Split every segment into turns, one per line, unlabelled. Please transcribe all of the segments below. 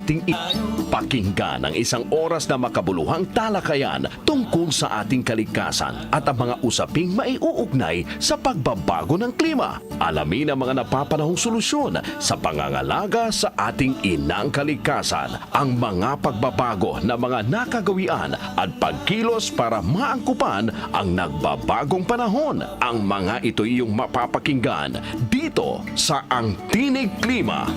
ating pakinggan ang isang oras na makabuluhang talakayan tungkol sa ating kalikasan at ang mga usaping maiuugnay sa pagbabago ng klima. Alamin ang mga napapanahong solusyon sa pangangalaga sa ating inang kalikasan, ang mga pagbabago na mga nakagawian at pagkilos para maangkupan ang nagbabagong panahon. Ang mga ito iyong mapapakinggan dito sa Ang Tinig Klima.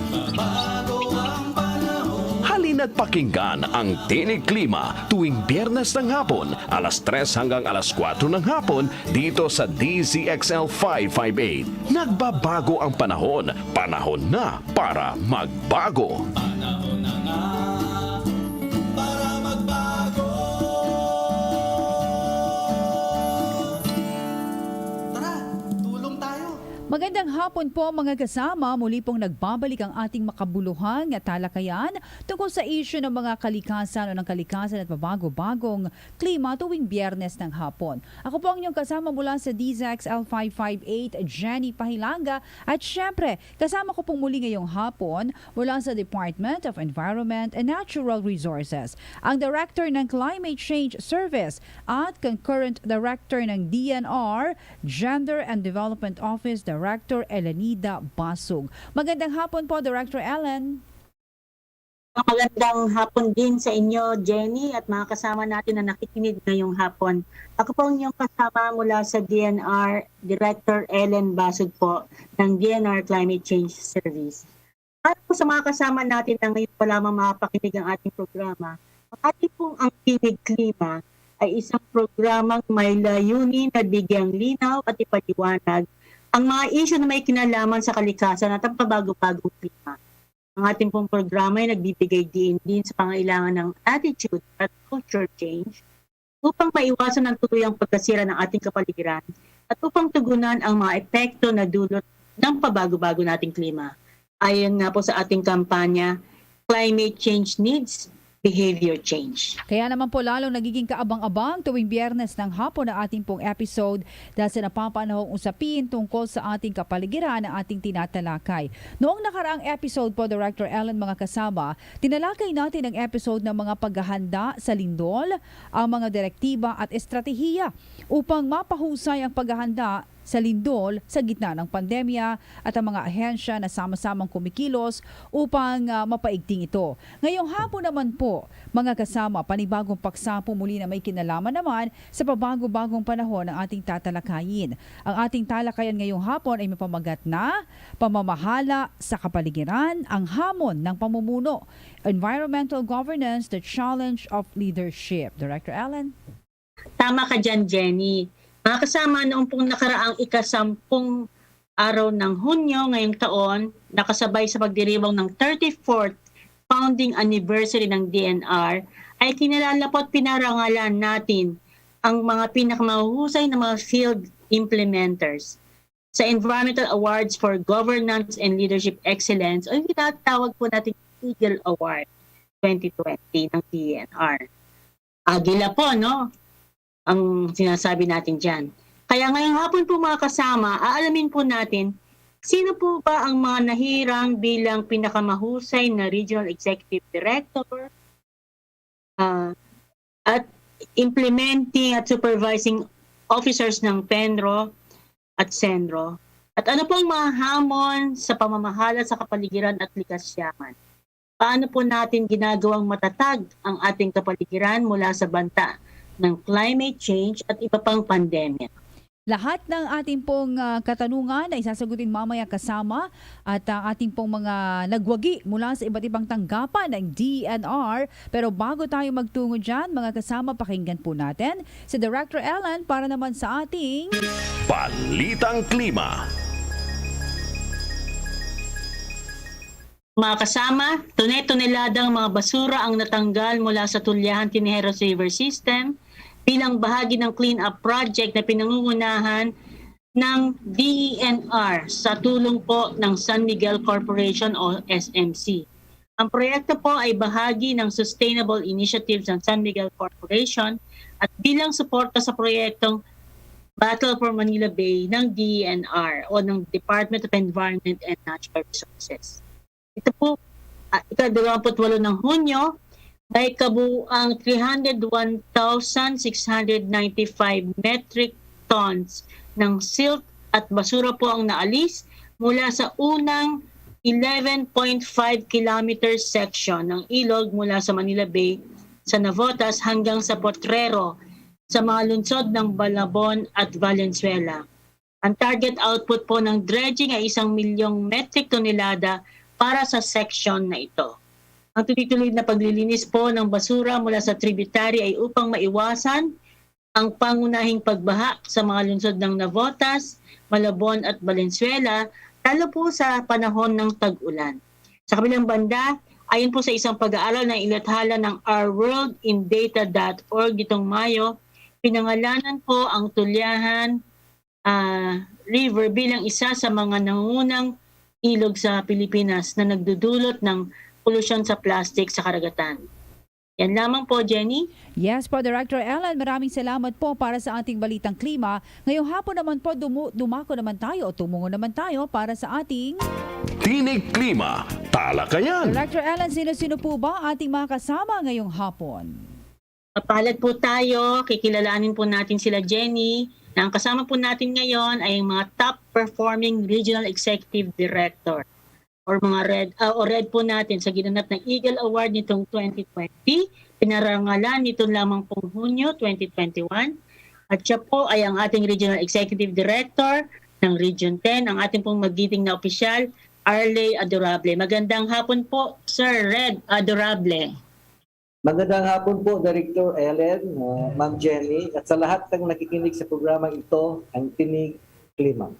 Halina't pakinggan ang Tinig Klima tuwing Biyernes ng hapon, alas 3 hanggang alas 4 ng hapon dito sa DZXL 558. Nagbabago ang panahon. Panahon na para magbago.
Magandang hapon po mga kasama. Muli pong nagbabalik ang ating makabuluhang talakayan tungkol sa issue ng mga kalikasan o ng kalikasan at mabago-bagong klima tuwing Biyernes ng hapon. Ako po ang inyong kasama mula sa DZXL 558, Jenny Pahilanga. At syempre, kasama ko pong muli ngayong hapon mula sa Department of Environment and Natural Resources, ang Director ng Climate Change Service at Concurrent Director ng DNR, Gender and Development Office, Director Elenida Basug. Magandang hapon po, Director Ellen.
Magandang hapon din sa inyo, Jenny, at mga kasama natin na nakikinig ngayong hapon. Ako po ang inyong kasama mula sa DNR, Director Ellen Basug po, ng DNR Climate Change Service. Para po sa mga kasama natin na ngayon pa lamang makapakinig ang ating programa, ang ating pong Ang Tinig Klima ay isang programang may layunin na bigyang linaw at ipaliwanag ang mga issue na may kinalaman sa kalikasan at ang pabago-bagong klima. Ang ating pong programa ay nagbibigay din sa pangailangan ng attitude at culture change upang maiwasan ang tuluyang pagkasira ng ating kapaligiran at upang tugunan ang mga epekto na dulot ng pabago-bago nating klima. Ayon nga po sa ating kampanya, Climate Change Needs Behavior Change.
Kaya naman po lalong nagiging kaabang-abang tuwing Biyernes ng hapon na ating pong episode dahil sa napapanahong usapin tungkol sa ating kapaligiran na ating tinatalakay. Noong nakaraang episode po, Director Ellen, mga kasama, tinalakay natin ang episode ng mga paghahanda sa lindol, ang mga direktiba at estratehiya upang mapahusay ang paghahanda sa lindol sa gitna ng pandemya at ang mga ahensya na sama-samang kumikilos upang mapaigting ito. Ngayong hapon naman po, mga kasama, panibagong paksa po muli na may kinalaman naman sa pabago-bagong panahon ng ating tatalakayin. Ang ating talakayan ngayong hapon ay mapamagat na Pamamahala sa Kapaligiran, ang Hamon ng Pamumuno, Environmental Governance, the Challenge of Leadership. Director Ellen?
Tama ka dyan, Jenny. Mga kasama, noong pong nakaraang ika-10 araw ng Hunyo ngayong taon, nakasabay sa pagdiriwang ng 34th founding anniversary ng DNR, ay kinalala po at pinarangalan natin ang mga pinakamahuhusay na mga field implementers sa Environmental Awards for Governance and Leadership Excellence o yung tinatawag po natin Eagle Award 2020 ng DNR. Agila po, no? Ang sinasabi natin dyan. Kaya ngayong hapon po mga kasama, aalamin po natin sino po ba ang mga nahirang bilang pinakamahusay na Regional Executive Director at implementing at supervising officers ng PENRO at SENRO. At ano po ang mga hamon sa pamamahala sa kapaligiran at likas yaman? Paano po natin ginagawang matatag ang ating kapaligiran mula sa banta ng climate change at iba pang pandemya?
Lahat ng ating pong katanungan ay sasagutin mamaya kasama at ating pong mga nagwagi mula sa iba't ibang tanggapan ng DNR. Pero bago tayo magtungo dyan, mga kasama, pakinggan po natin si Director Ellen para naman sa ating
Balitang Klima.
Mga kasama, tunay-tuneladang mga basura ang natanggal mula sa Tulyahan Tineros River System bilang bahagi ng clean-up project na pinangungunahan ng DENR sa tulong po ng San Miguel Corporation o SMC. Ang proyekto po ay bahagi ng Sustainable Initiatives ng San Miguel Corporation at bilang suporta sa proyektong Battle for Manila Bay ng DENR o ng Department of Environment and Natural Resources. Ito po ika-28 ng Hunyo, may kabuuang 301,695 metric tons ng silt at basura po ang naalis mula sa unang 11.5 kilometer section ng ilog mula sa Manila Bay sa Navotas hanggang sa Potrero sa mga lungsod ng Balabon at Valenzuela. Ang target output po ng dredging ay 1,000,000 metric tonelada para sa section na ito. Ang tuloy-tuloy na paglilinis po ng basura mula sa tributary ay upang maiwasan ang pangunahing pagbaha sa mga lungsod ng Navotas, Malabon at Valenzuela, lalo po sa panahon ng tag-ulan. Sa kabilang banda, ayon po sa isang pag-aaral na ilathala ng ourworldindata.org itong Mayo, pinangalanan po ang Tulyahan River bilang isa sa mga nangungunang ilog sa Pilipinas na nagdudulot ng polusyon sa plastic sa karagatan. Yan lamang po, Jenny.
Yes po, Director Ellen, maraming salamat po para sa ating balitang klima. Ngayong hapon naman po, dumako naman tayo o tumungo naman tayo para sa ating
Tinig Klima, talakayan.
Director Ellen, sino-sino po ba ating mga kasama ngayong hapon?
Papalat po tayo, kikilalanin po natin sila, Jenny. Na ang kasama po natin ngayon ay ang mga top performing regional executive director or mga red po natin sa ginanap ng Eagle Award nitong 2020. Pinarangalan nito lamang pong Hunyo 2021. At siya po ay ang ating regional executive director ng Region 10, ang ating pong magiting na opisyal, Arley Adorable. Magandang hapon po, Sir Red Adorable.
Magandang hapon po, Director Ellen, Ma'am Jenny, at sa lahat ng nakikinig sa programang ito, ang Tinig Klima.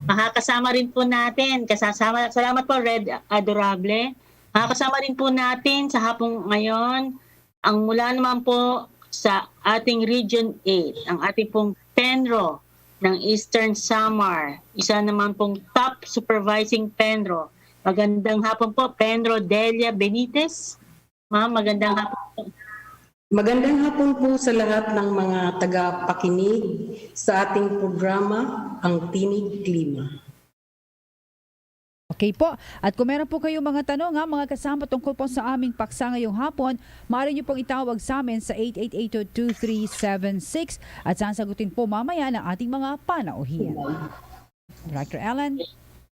Makakasama rin po natin, salamat po Red Adorable. Makakasama rin po natin sa hapong ngayon, ang mula naman po sa ating Region 8, ang ating pong Penro ng Eastern Samar, isa naman pong top supervising Penro. Magandang hapon po, Penro Delia Benitez. Ma'am, magandang hapon po.
Magandang hapon po sa lahat ng mga tagapakinig sa ating programa, ang Tinig Klima.
Okay po. At kung meron po kayong mga tanong, mga kasama tungkol po sa aming paksa ngayong hapon, maaari niyo pong itawag sa amin sa 888-2376 at sasagutin po mamaya ng ating mga panauhin. Director Ellen?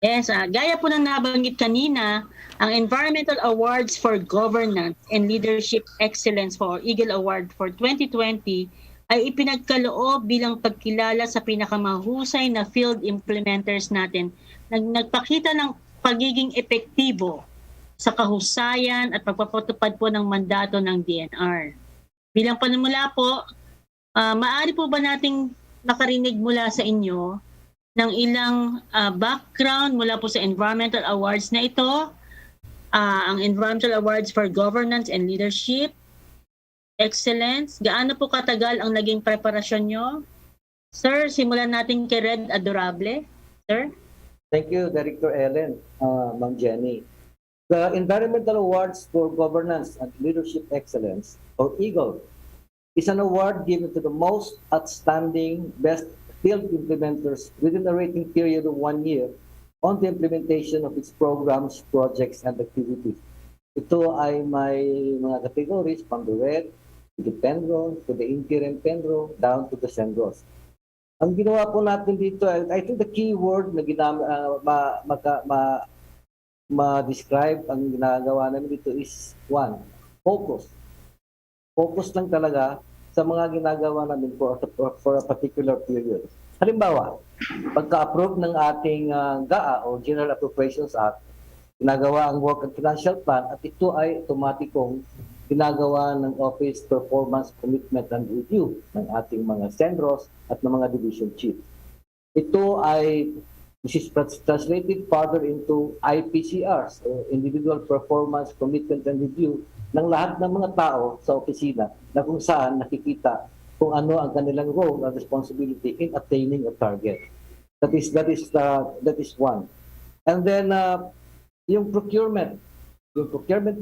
Yes, gaya po ng nabanggit kanina, ang Environmental Awards for Governance and Leadership Excellence for Eagle Award for 2020 ay ipinagkaloob bilang pagkilala sa pinakamahusay na field implementers natin na nagpakita ng pagiging epektibo sa kahusayan at pagpapatupad po ng mandato ng DNR. Bilang panimula po, maaari po ba nating nakarinig mula sa inyo ng ilang background mula po sa Environmental Awards na ito, ang Environmental Awards for Governance and Leadership Excellence. Gaano po katagal ang naging preparasyon nyo? Sir, simulan natin kay Red Adorable. Sir?
Thank you, Director Ellen, Ma'am Jenny. The Environmental Awards for Governance and Leadership Excellence, or EAGLE, is an award given to the most outstanding, best field implementers within a rating period of 1 year on the implementation of its programs, projects, and activities. Ito ay may mga categories from the red to the penro, to the interim penro, down to the sendros. Ang ginawa po natin dito, I think the key word na ma-describe ang ginagawa namin dito is one, focus. Focus lang talaga sa mga ginagawa namin for a particular period. Halimbawa, pagka-approve ng ating GAA o General Appropriations Act, ginagawa ang Work and Financial Plan at ito ay automatikong ginagawa ng Office Performance Commitment and Review ng ating mga sendros at ng mga division chief. Ito ay this is translated further into IPCRs, or Individual Performance Commitment and Review, ng lahat ng mga tao sa opisina na kung saan nakikita kung ano ang kanilang role and responsibility in attaining a target. That is one. And then yung procurement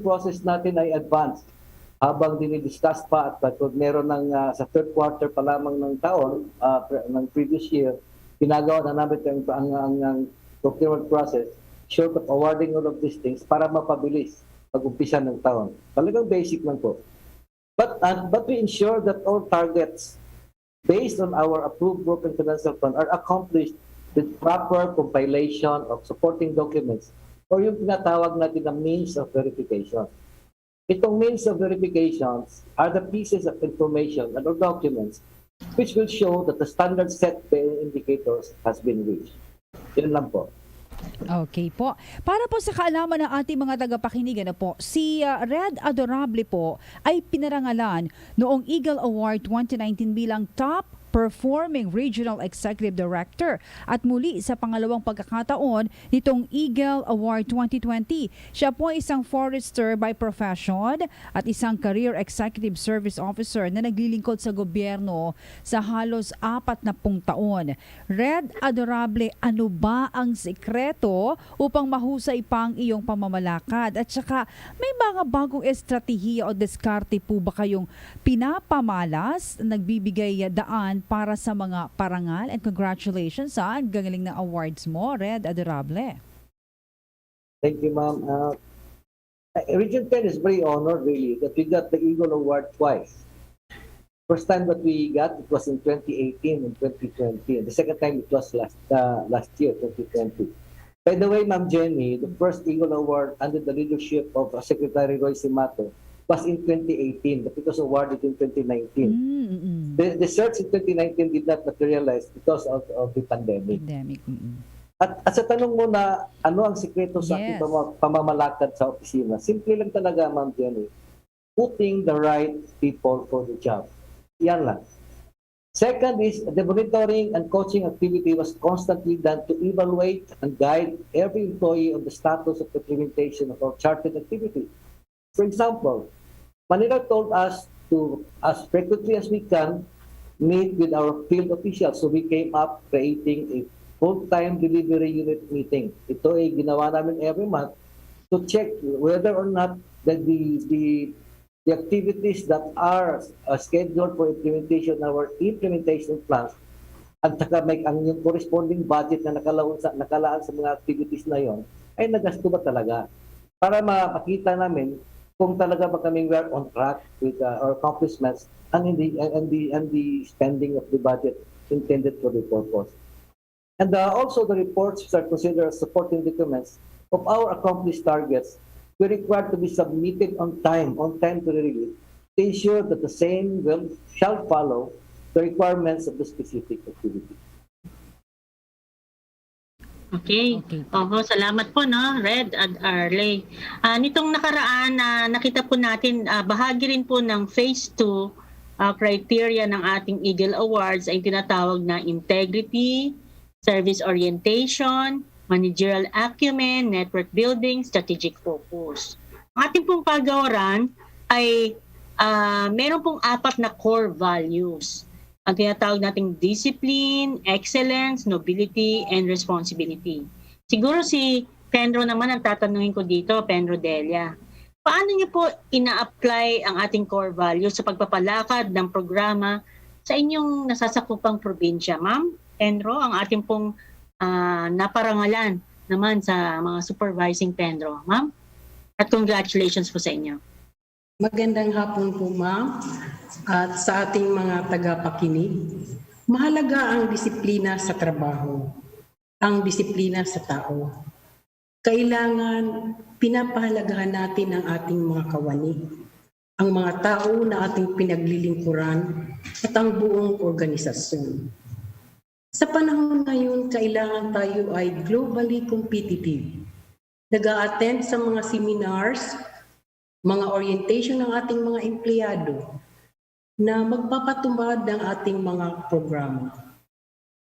process natin ay advanced. Habang dinidiscuss pa at meron ng sa third quarter pa lamang ng taon ng previous year, ginagawa na namin ang procurement process. short of awarding all of these things para mapabilis pag-umpisa ng taon. Talagang basic lang po. But we ensure that all targets based on our approved working financial plan are accomplished with proper compilation of supporting documents or yung tinatawag natin na means of verification. Itong means of verifications are the pieces of information and or documents which will show that the standard set by indicators has been reached. Yun lang po.
Okay po. Para po sa kaalaman ng ating mga tagapakinig, si Red Adorable po ay pinarangalan noong Eagle Award 2019 bilang Top Performing Regional Executive Director at muli sa pangalawang pagkakataon nitong Eagle Award 2020. Siya po ay isang forester by profession at isang Career Executive Service Officer na naglilingkod sa gobyerno sa halos 40 taon. Red Adorable, ano ba ang sekreto upang mahusay pang iyong pamamalakad? At saka may mga bagong estratehiya o diskarte po ba kayong pinapamalas, nagbibigay daan para sa mga parangal? And congratulations sa gagaling na awards mo, Red Adorable.
Thank you, ma'am. Region 10 is very honored, really, that we got the Eagle Award twice. First time that we got, it was in 2018 and 2020. And the second time, it was last year, 2020. By the way, Ma'am Jenny, the first Eagle Award under the leadership of Secretary Roy Simato was in 2018, but it was awarded in 2019. The search in 2019 did not materialize because of the pandemic. At sa tanong mo na ano ang sikreto sa ating pamamalakad sa opisina, simple lang talaga, Ma'am Jenny, putting the right people for the job. Yan lang. Second is the monitoring and coaching activity was constantly done to evaluate and guide every employee on the status of implementation of our chartered activity. For example, Manila told us to, as frequently as we can, meet with our field officials. So we came up creating a full-time delivery unit meeting. Ito ay ginawa namin every month to check whether or not that the activities that are scheduled for implementation of our implementation plans at saka may ang yung corresponding budget na nakalaan sa mga activities na yon ay nagasto ba talaga para makita namin kung talaga ba kaming we are on track with our accomplishments and the spending of the budget intended for the purpose. And also the reports which are considered as supporting documents of our accomplished targets were required to be submitted on time to the release to ensure that the same shall follow the requirements of the specific activity.
Okay. Salamat po, no, Red at Arley. Nitong nakaraan nakita po natin, bahagi rin po ng Phase 2 criteria ng ating Eagle Awards ay tinatawag na integrity, service orientation, managerial acumen, network building, strategic focus. Ang ating pong pagawaran ay meron pong 4 na core values. Ang tinatawag nating discipline, excellence, nobility, and responsibility. Siguro si Penro naman ang tatanungin ko dito, Penro Delia. Paano niyo po ina-apply ang ating core values sa pagpapalakad ng programa sa inyong nasasakupang probinsya? Ma'am, Penro, ang ating pong naparangalan naman sa mga supervising Penro. Ma'am, at congratulations po sa inyo.
Magandang hapon po, ma'am. At sa ating mga tagapakinig, mahalaga ang disiplina sa trabaho, ang disiplina sa tao. Kailangan pinapahalagahan natin ang ating mga kawani, ang mga tao na ating pinaglilingkuran at ang buong organisasyon. Sa panahon ngayon, kailangan tayo ay globally competitive. Nag-a-attend sa mga seminars, mga orientation ng ating mga empleyado na magpapatumad ng ating mga programa.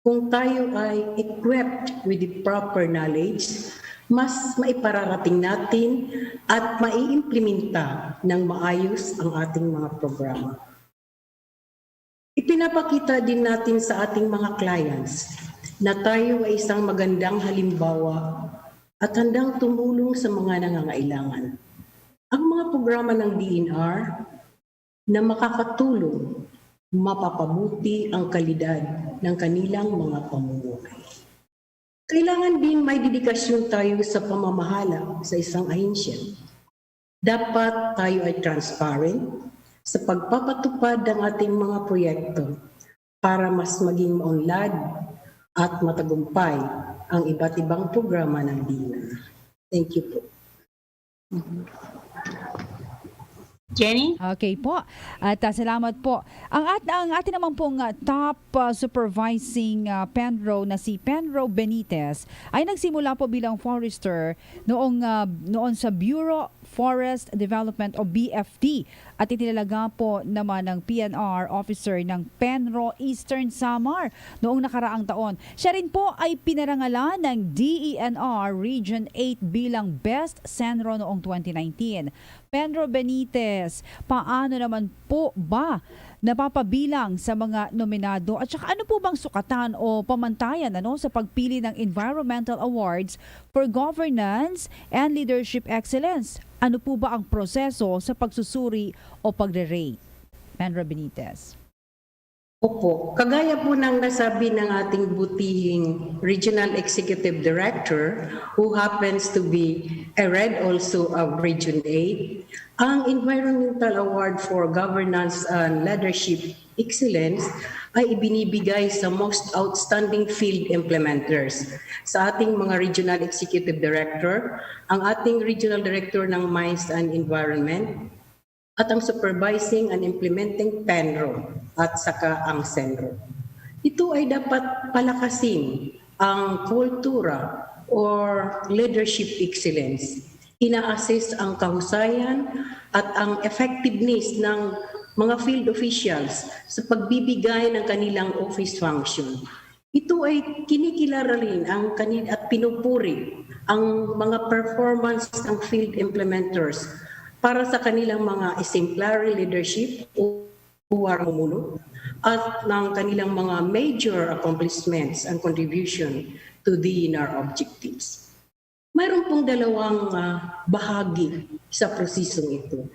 Kung tayo ay equipped with the proper knowledge, mas maipararating natin at maiimplementa ng maayos ang ating mga programa. Ipinapakita din natin sa ating mga clients na tayo ay isang magandang halimbawa at handang tumulong sa mga nangangailangan. Ang mga programa ng DNR na makakatulong mapapabuti ang kalidad ng kanilang mga pamumuhay. Kailangan din may dedikasyon tayo sa pamamahala sa isang ahensya. Dapat tayo ay transparent sa pagpapatupad ng ating mga proyekto para mas maging maunlad at matagumpay ang iba't ibang programa ng DINA. Thank you po.
Jenny?
Okay po. At salamat po. Ang atin naman pong top supervising Penro na si Penro Benitez ay nagsimula po bilang forester noon sa Bureau Forest Development o BFD at itinalaga po naman ng PNR officer ng Penro Eastern Samar noong nakaraang taon. Siya rin po ay pinarangalan ng DENR Region 8 bilang Best Senro noong 2019. Penro Benitez, paano naman po ba napapabilang sa mga nominado at saka ano po bang sukatan o pamantayan sa pagpili ng Environmental Awards for Governance and Leadership Excellence? Ano po ba ang proseso sa pagsusuri o pagre-rate? Penro Benitez.
Opo, kagaya po ng nasabi ng ating butihing Regional Executive Director who happens to be a RED also of Region 8, ang Environmental Award for Governance and Leadership Excellence ay ibinibigay sa most outstanding field implementers. Sa ating mga Regional Executive Director, ang ating Regional Director ng Mines and Environment, at ang Supervising and Implementing PENRO at saka ang SENRO. Ito ay dapat palakasin ang kultura or leadership excellence. Ina-assess ang kahusayan at ang effectiveness ng mga field officials sa pagbibigay ng kanilang office function. Ito ay kinikilala rin at pinupuri ang mga performance ng field implementers para sa kanilang mga exemplary leadership o Pamumuno at ng kanilang mga major accomplishments and contribution to the inner objectives. Mayroon pong dalawang bahagi sa prosesong ito.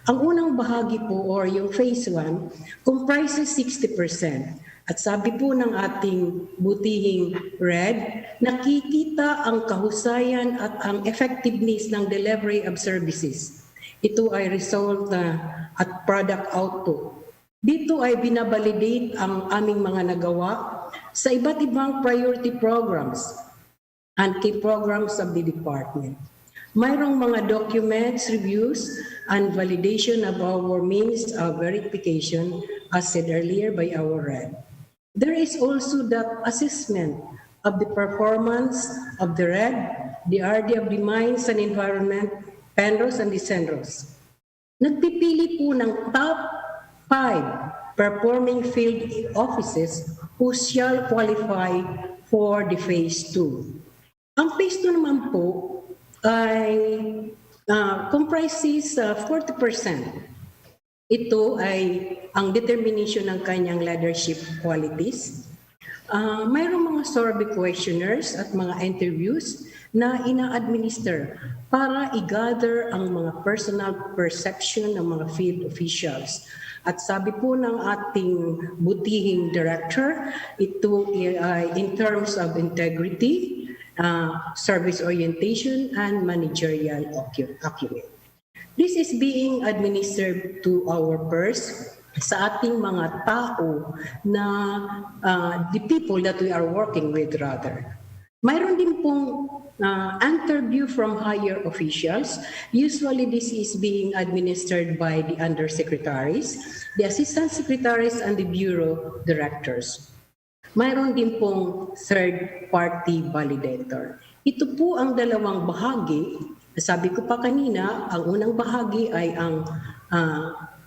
Ang unang bahagi po or yung phase 1 comprises 60%. At sabi po ng ating butihing RED, nakikita ang kahusayan at ang effectiveness ng delivery of services. Ito ay result at product output. Dito ay binabalidate ang aming mga nagawa sa iba't ibang priority programs and key programs of the department. Mayroong mga documents, reviews, and validation of our means of verification as said earlier by our RED. There is also the assessment of the performance of the RED, the RD of the Mines and Environment, PENROS and the SENROS. Nagpipili po ng top 5 performing field offices who shall qualify for the phase 2. Ang phase 2 naman po ay comprises 40%. Ito ay ang determination ng kanyang leadership qualities. Mayroong mga survey questionnaires at mga interviews na ina-administer para i-gather ang mga personal perception ng mga field officials. At sabi po ng ating butihing director, ito ay in terms of integrity, service orientation, and managerial acumen. This is being administered to our purse sa ating mga tao na the people that we are working with rather. Mayroon din pong interview from higher officials. Usually this is being administered by the undersecretaries, the assistant secretaries, and the bureau directors. Mayroon din pong third-party validator. Ito po ang dalawang bahagi. Sabi ko pa kanina, ang unang bahagi ay ang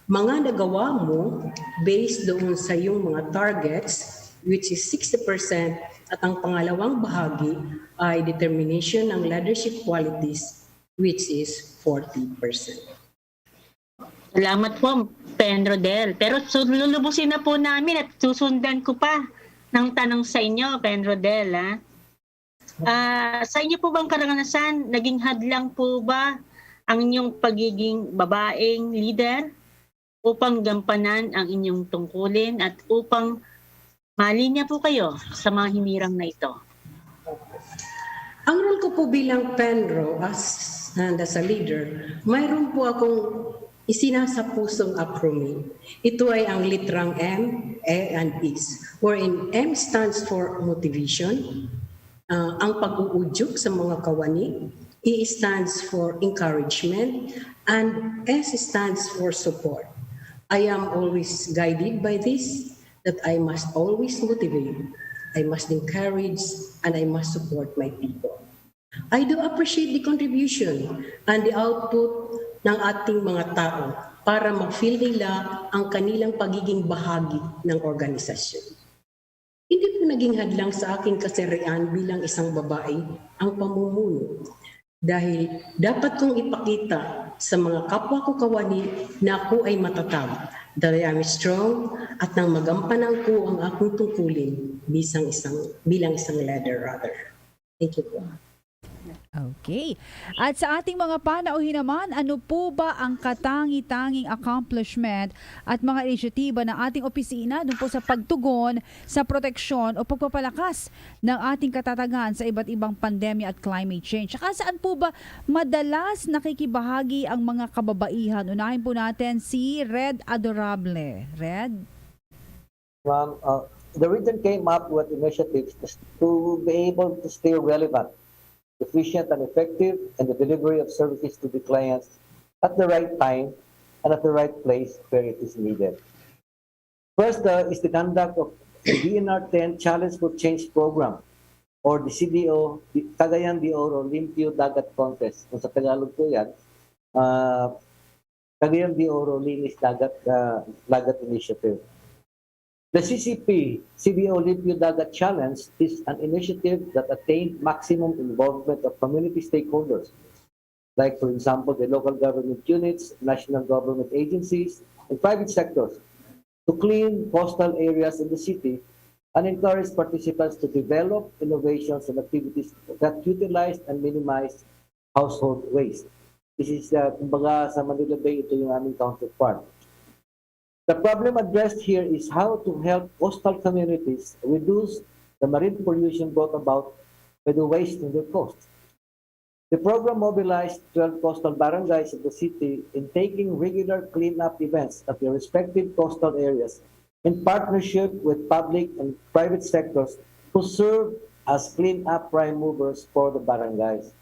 mga nagawa mo based doon sa iyong mga targets, which is 60%, at ang pangalawang bahagi ay determination ng leadership qualities, which is 40%.
Salamat po, Penrodel. Pero lulubusin na po namin at susundan ko pa ng tanong sa inyo, Penrodel. Sa inyo po bang karanasan, naging hadlang po ba ang inyong pagiging babaeng leader upang gampanan ang inyong tungkulin at upang malinya po kayo sa mga hinirang na ito?
Ang role ko po bilang PENRO and as a leader, mayroon po akong isinasapusong acronym. Ito ay ang litrang M, E, and IS, wherein M stands for motivation, ang pag-uudyok sa mga kawani, E stands for encouragement, and S stands for support. I am always guided by this, that I must always motivate, I must encourage, and I must support my people. I do appreciate the contribution and the output ng ating mga tao para ma-feel nila ang kanilang pagiging bahagi ng organisasyon. Hindi po naging hadlang sa aking kasarian bilang isang babae ang pamumuno dahil dapat kong ipakita sa mga kapwa ko kawani na ako ay matatag, that I am strong at nang magampanan ko ang aking tungkulin bilang isang leader rather. Thank you po.
Okay. At sa ating mga panauhin naman, ano po ba ang katangi-tanging accomplishment at mga inisyatiba ng ating opisina doon po sa pagtugon sa proteksyon o pagpapalakas ng ating katatagan sa iba't ibang pandemya at climate change? Saka saan po ba madalas nakikibahagi ang mga kababaihan? Unahin po natin si Red Adorable. Red?
The region came up with initiatives to be able to stay relevant, efficient and effective in the delivery of services to the clients at the right time and at the right place where it is needed. First is the conduct of the DNR 10 Challenge for Change Program or the CDO, the Cagayan de Oro Limpio Dagat Contest. Kung sa Tagalog po yan, Cagayan de Oro Linis Dagat Initiative. The CCP, CDO Limpio Dagat Challenge, is an initiative that attained maximum involvement of community stakeholders, like, for example, the local government units, national government agencies, and private sectors, to clean coastal areas in the city and encourage participants to develop innovations and activities that utilize and minimize household waste. This is, kumbaga, sa Manila Bay, ito yung aming counterpart. The problem addressed here is how to help coastal communities reduce the marine pollution brought about by the waste in their coasts. The program mobilized 12 coastal barangays in the city in taking regular cleanup events at their respective coastal areas in partnership with public and private sectors who serve as cleanup prime movers for the barangays.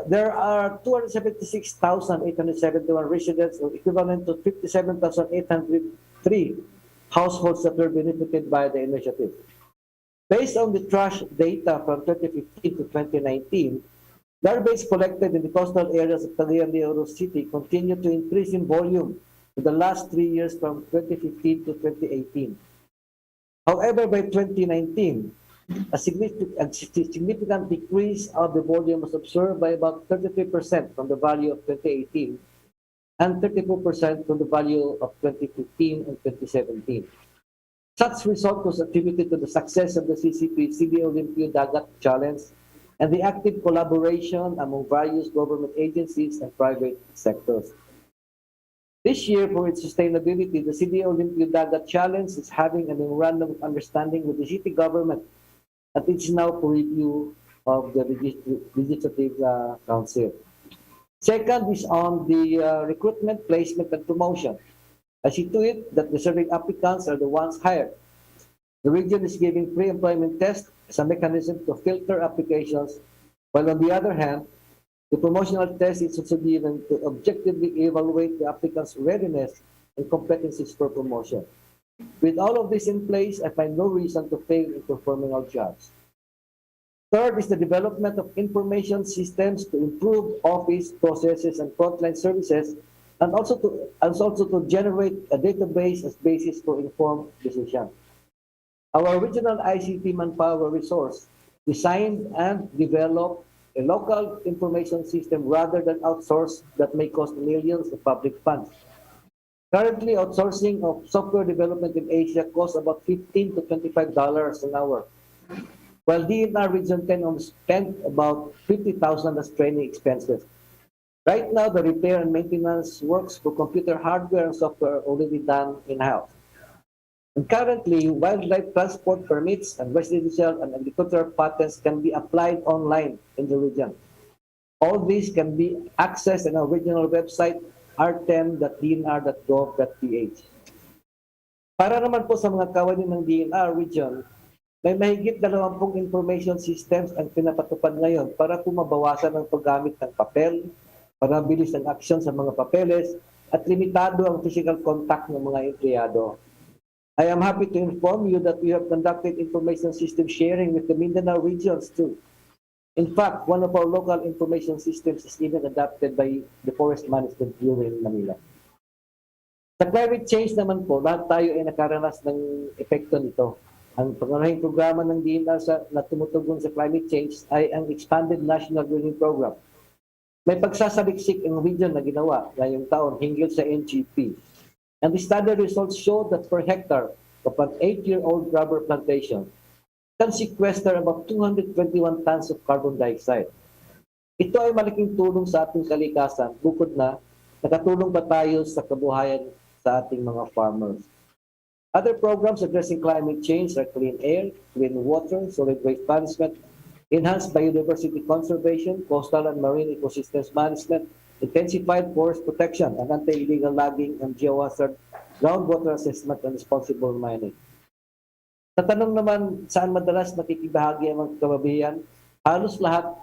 There are 276,871 residents, or equivalent to 57,803 households that were benefited by the initiative. Based on the trash data from 2015 to 2019, garbage collected in the coastal areas of Cagayan de Oro City continued to increase in volume in the last 3 years from 2015 to 2018. However, by 2019, a significant decrease of the volume was observed by about 33% from the value of 2018 and 34% from the value of 2015 and 2017. Such result was attributed to the success of the CCP CDO Limpio Dagat Challenge and the active collaboration among various government agencies and private sectors. This year, for its sustainability, the CDO Limpio Dagat Challenge is having a memorandum of understanding with the city government, and it's now for review of the Legislative Council. Second is on the recruitment, placement, and promotion. I see to it that the deserving applicants are the ones hired. The region is giving pre-employment tests as a mechanism to filter applications, while on the other hand, the promotional test is also given to objectively evaluate the applicant's readiness and competencies for promotion. With all of this in place, I find no reason to fail in performing our jobs. Third is the development of information systems to improve office processes and frontline services, and also to generate a database as basis for informed decision. Our original ICT manpower resource designed and developed a local information system rather than outsource that may cost millions of public funds. Currently, outsourcing of software development in Asia costs about $15 to $25 an hour, while DNR Region 10 only spent about $50,000 as training expenses. Right now, the repair and maintenance works for computer hardware and software are already done in-house. And currently, wildlife transport permits and residential and agricultural patents can be applied online in the region. All these can be accessed in our regional website, r10.dnr.gov.ph. Para naman po sa mga kawani ng DNR region, may mahigit 20 information systems ang pinapatupad ngayon para po mabawasan ang paggamit ng papel, para mabilis ang aksyon sa mga papeles, at limitado ang physical contact ng mga empleyado. I am happy to inform you that we have conducted information system sharing with the Mindanao regions too. In fact, one of our local information systems is even adopted by the Forest Management Bureau in Manila. Sa climate change naman po, lahat tayo ay nakaranas ng epekto nito. Ang pangunahing programa ng DNR na tumutugon sa climate change ay ang Expanded National Greening Program. May pagsasaliksik ang region na ginawa ngayong taon hinggil sa NGP. And the study results show that per hectare of an 8-year-old rubber plantation can sequester about 221 tons of carbon dioxide. Ito ay malaking tulong sa ating kalikasan, bukod na nakatulong pa tayo sa kabuhayan sa ating mga farmers. Other programs addressing climate change are clean air, clean water, solid waste management, enhanced biodiversity conservation, coastal and marine ecosystems management, intensified forest protection, and anti-illegal logging and geohazard, groundwater assessment, and responsible mining. Sa tanong naman, saan madalas nakikibahagi ang mga kababayan, halos lahat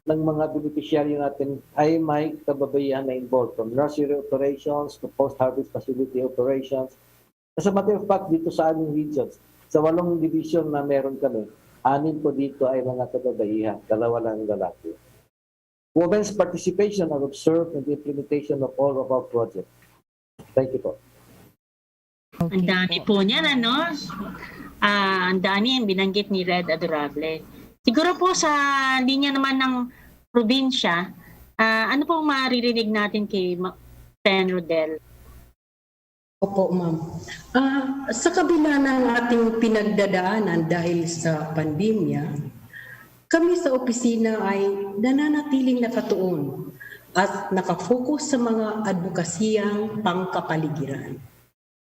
ng mga beneficiaryo natin ay may kababayan na involved, from nursery operations to post-harvest facility operations. As a matter of fact, dito sa aming regions, sa 8 division na meron kami, 6 po dito ay mga kababaihan, 2 lang lalaki. Women's participation are observed in the implementation of all of our projects. Thank you po.
Ang dami po niyan, ano? Ang dami yung binanggit ni Red Adorable. Siguro po sa linya naman ng probinsya, ano pong maririnig natin kay Pen Rodel?
Opo, ma'am. Sa kabila ng ating pinagdadaanan dahil sa pandemya, kami sa opisina ay nananatiling nakatuon at nakafocus sa mga advokasiyang pangkapaligiran.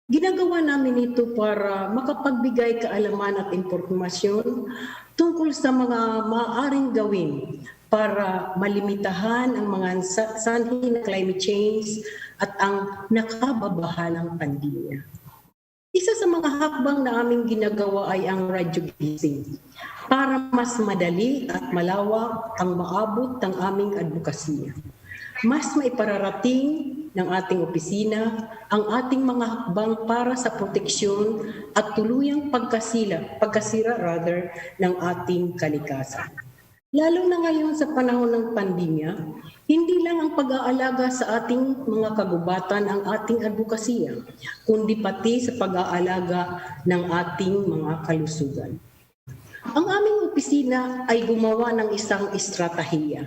Ginagawa namin ito para makapagbigay kaalaman at impormasyon tungkol sa mga maaaring gawin para malimitahan ang mga sanhi ng climate change at ang nakababahalang pandemya. Isa sa mga hakbang na aming ginagawa ay ang radyo gazing para mas madali at malawak ang maabot ng aming advokasya. Mas maipararating ng ating opisina ang ating mga hakbang para sa proteksyon at tuluyang pagkasira ng ating kalikasan. Lalo na ngayon sa panahon ng pandemya, hindi lang ang pag-aalaga sa ating mga kagubatan ang ating advokasya, kundi pati sa pag-aalaga ng ating mga kalusugan. Ang aming opisina ay gumawa ng isang estratehiya.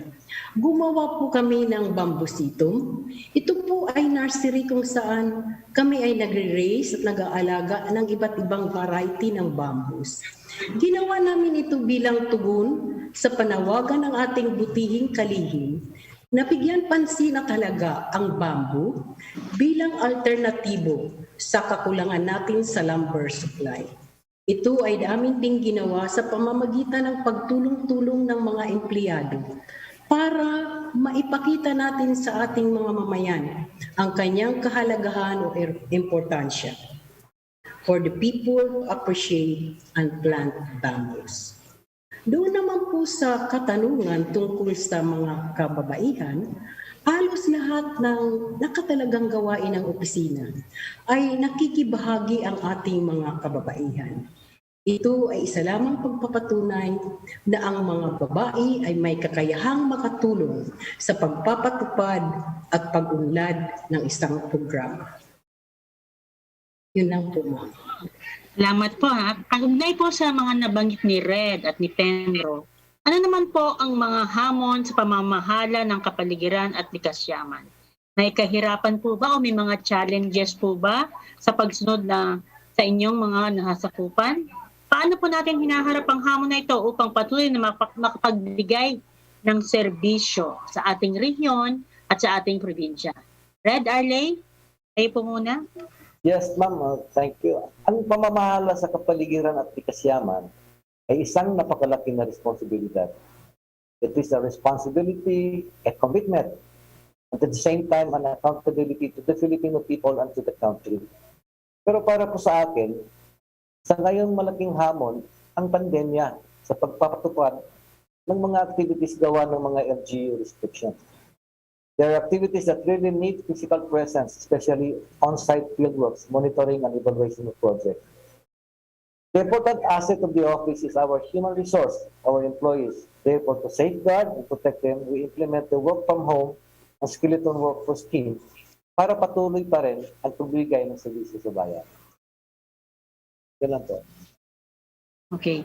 Gumawa po kami ng bambusitum. Ito po ay nursery kung saan kami ay nagre-raise at nag-aalaga ng iba't ibang variety ng bambus. Ginawa namin ito bilang tugon sa panawagan ng ating butihing kalihim na bigyan pansin na talaga ang bamboo bilang alternatibo sa kakulangan natin sa lumber supply. Ito ay namin ding ginawa sa pamamagitan ng pagtulong-tulong ng mga empleyado para maipakita natin sa ating mga mamayan ang kanyang kahalagahan o importansya for the people to appreciate and plant bamboos. Doon naman po sa katanungan tungkol sa mga kababaihan, halos lahat ng nakatalagang gawain ng opisina ay nakikibahagi ang ating mga kababaihan. Ito ay isa lamang pagpapatunay na ang mga babae ay may kakayahang makatulong sa pagpapatupad at pag-unlad ng isang programa. Yun lang po, ma'am.
Salamat po, ha. Kaugnay po sa mga nabanggit ni Red at ni Penro, ano naman po ang mga hamon sa pamamahala ng kapaligiran at likasyaman? May kahirapan po ba o may mga challenges po ba sa pagsunod na sa inyong mga nasasakupan? Paano po natin hinaharap ang hamon na ito upang patuloy na makapagbigay ng serbisyo sa ating rehiyon at sa ating probinsya? Red, Arley, kayo po muna.
Yes, ma'am. Thank you. Ang pamamahala sa kapaligiran at ikasyaman ay isang napakalaking na responsibilidad. It is a responsibility, a commitment, at at the same time an accountability to the Filipino people and to the country. Pero para po sa akin, sa ngayong malaking hamon, ang pandemya sa pagpapatupad ng mga activities gawa ng mga LGU restrictions. There are activities that really need physical presence, especially on-site fieldworks, monitoring and evaluation of projects. The important asset of the office is our human resource, our employees. Therefore, to safeguard and protect them, we implement the work from home and skeleton workforce scheme para patuloy pa rin ang pagbigay ng serbisyo sa bayan. Yan lang po.
Okay.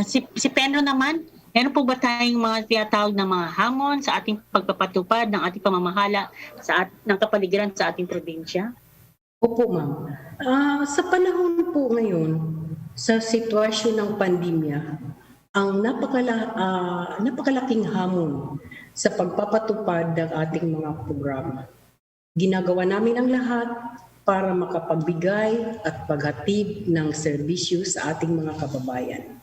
Si Pedro naman, meron po ba tayong mga tinatawag na mga hamon sa ating pagpapatupad ng ating pamamahala ng kapaligiran sa ating probinsya?
Opo, ma'am. Sa panahon po ngayon, sa sitwasyon ng pandemya, ang napakalaking hamon sa pagpapatupad ng ating mga programa. Ginagawa namin ang lahat para makapagbigay at paghatid ng serbisyo sa ating mga kababayan.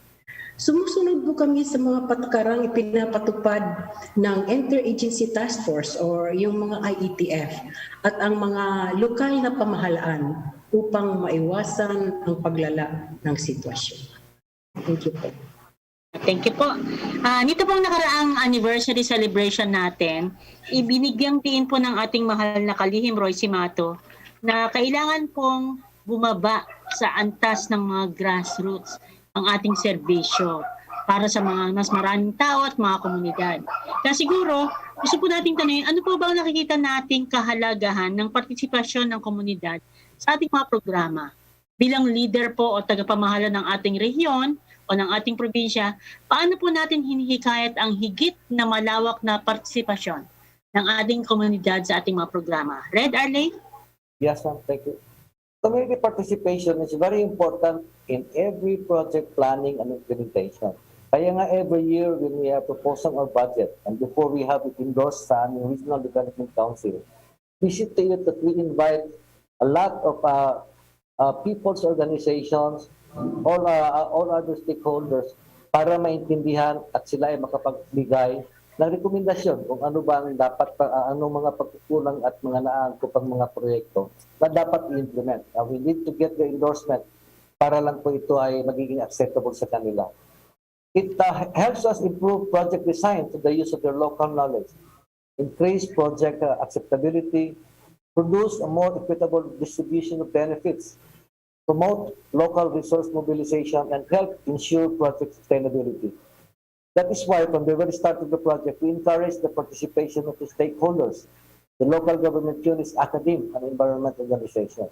Sumusunod po kami sa mga patakarang ipinapatupad ng Interagency Task Force or yung mga IETF at ang mga lokal na pamahalaan upang maiwasan ang paglala ng sitwasyon. Thank you po.
Thank you po. Nito pong nakaraang anniversary celebration natin, ibinigyang din po ng ating mahal na kalihim Roy Simato na kailangan pong bumaba sa antas ng mga grassroots ang ating serbisyo para sa mga mas maraming tao at mga komunidad. Kaya siguro, gusto po nating tanungin, ano po ba ang nakikita nating kahalagahan ng partisipasyon ng komunidad sa ating mga programa? Bilang leader po o tagapamahala ng ating rehiyon o ng ating probinsya, paano po natin hinihikayat ang higit na malawak na partisipasyon ng ating komunidad sa ating mga programa? Red Arley?
Yes, ma'am. Thank you. Community participation is very important in every project planning and implementation. Kaya nga every year when we have proposal or budget and before we have it endorsed sa aming Regional Development Council, we should take it that we invite a lot of people's organizations, all other stakeholders para maintindihan at sila ay makapagbigay ng rekomendasyon kung ano ba ang dapat, anong mga pagkukulang at mga naangkop ang mga proyekto na dapat i-implement. We need to get the endorsement para lang po ito ay magiging acceptable sa kanila. It helps us improve project design to the use of their local knowledge, increase project acceptability, produce a more equitable distribution of benefits, promote local resource mobilization, and help ensure project sustainability. That is why from the very start of the project, we encourage the participation of the stakeholders, the local government units, academe, and environment organization.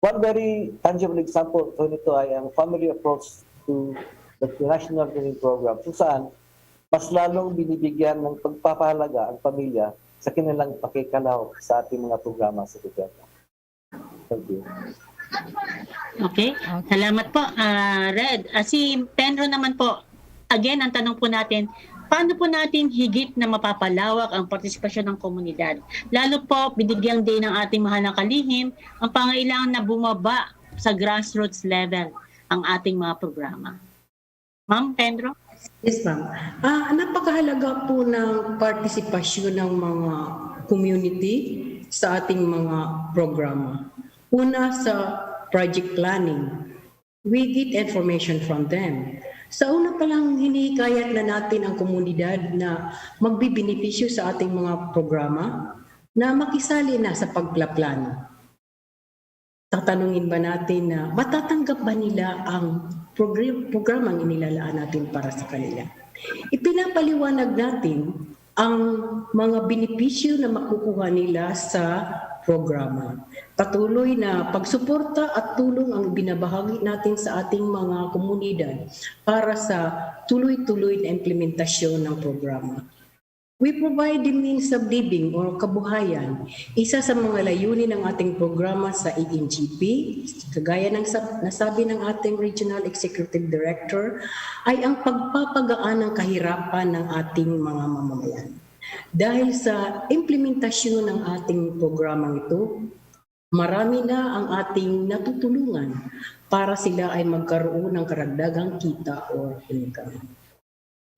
One very tangible example po nito ay ang family approach to the National Training Program kung saan mas lalong binibigyan ng pagpapahalaga ang pamilya sa kanilang pakikalaw sa ating mga programa sa gobyerno. Thank you.
Okay. Salamat po, Red. Si Pedro naman po, again, ang tanong po natin, paano po natin higit na mapapalawak ang partisipasyon ng komunidad? Lalo po, binigyang din ng ating mahal na kalihim ang pangailangan na bumaba sa grassroots level ang ating mga programa. Ma'am Pedro?
Yes, ma'am. Napakahalaga po ng partisipasyon ng mga community sa ating mga programa. Una sa project planning, we get information from them. Sa una pa lang hinihikayat na natin ang komunidad na magbibenepisyo sa ating mga programa na makisali na sa pagplaplano. Tatanungin ba natin na matatanggap ba nila ang programang inilalaan natin para sa kanila? Ipinapaliwanag natin ang mga benepisyo na makukuha nila sa programa. Patuloy na pagsuporta at tulong ang binabahagi natin sa ating mga komunidad para sa tuloy-tuloy na implementasyon ng programa. We provide the means of living or kabuhayan. Isa sa mga layunin ng ating programa sa ANGP, kagaya ng nasabi ng ating Regional Executive Director, ay ang pagpapagaan ng kahirapan ng ating mga mamamayan. Dahil sa implementasyon ng ating programang ito, Marami na ang ating natutulungan para sila ay magkaroon ng karagdagang kita o income.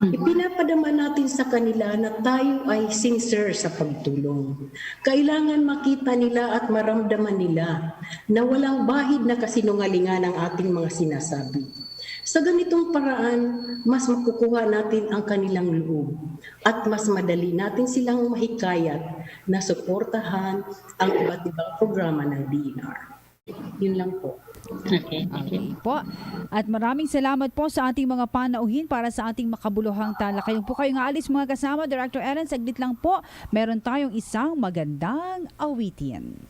Ipinapadama natin sa kanila na tayo ay sincere sa pagtulong. Kailangan makita nila at maramdaman nila na walang bahid na kasinungalingan ang ating mga sinasabi. Sa ganitong paraan, mas makukuha natin ang kanilang loob at mas madali natin silang mahikayat na suportahan ang iba't ibang programa ng DNR. Yun lang po.
Okay.
Okay po. At maraming salamat po sa ating mga panauhin para sa ating makabuluhang talakay. Kung po kayong aalis mga kasama, Director Ellen, saglit lang po, meron tayong isang magandang awitin.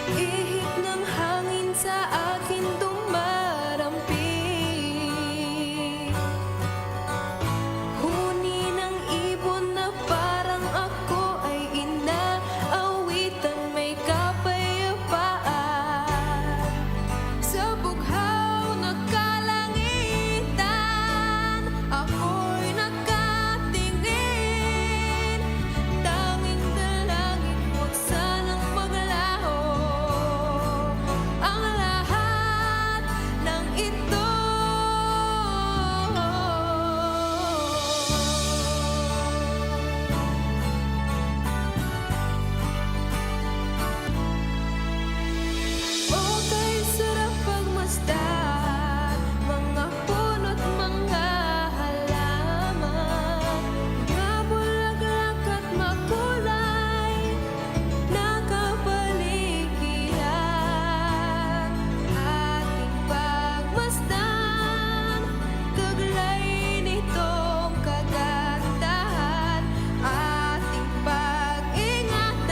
Ihip ng hangin sa akin dumarampi, huni ng ibon na parang ako ay inaawitan, may kapayapaan sa bughaw na kalangitan. Ako'y nakatingin, tanging dalangin huwag sanang maglaho ang lahat ng ito. Okay, sarap pagmasdan mga puno't mga halaman, mga bulaklak at makulay na kapaligiran. Ating pagmasdan, taglay nitong kagandahan. Ating pag-ingatan,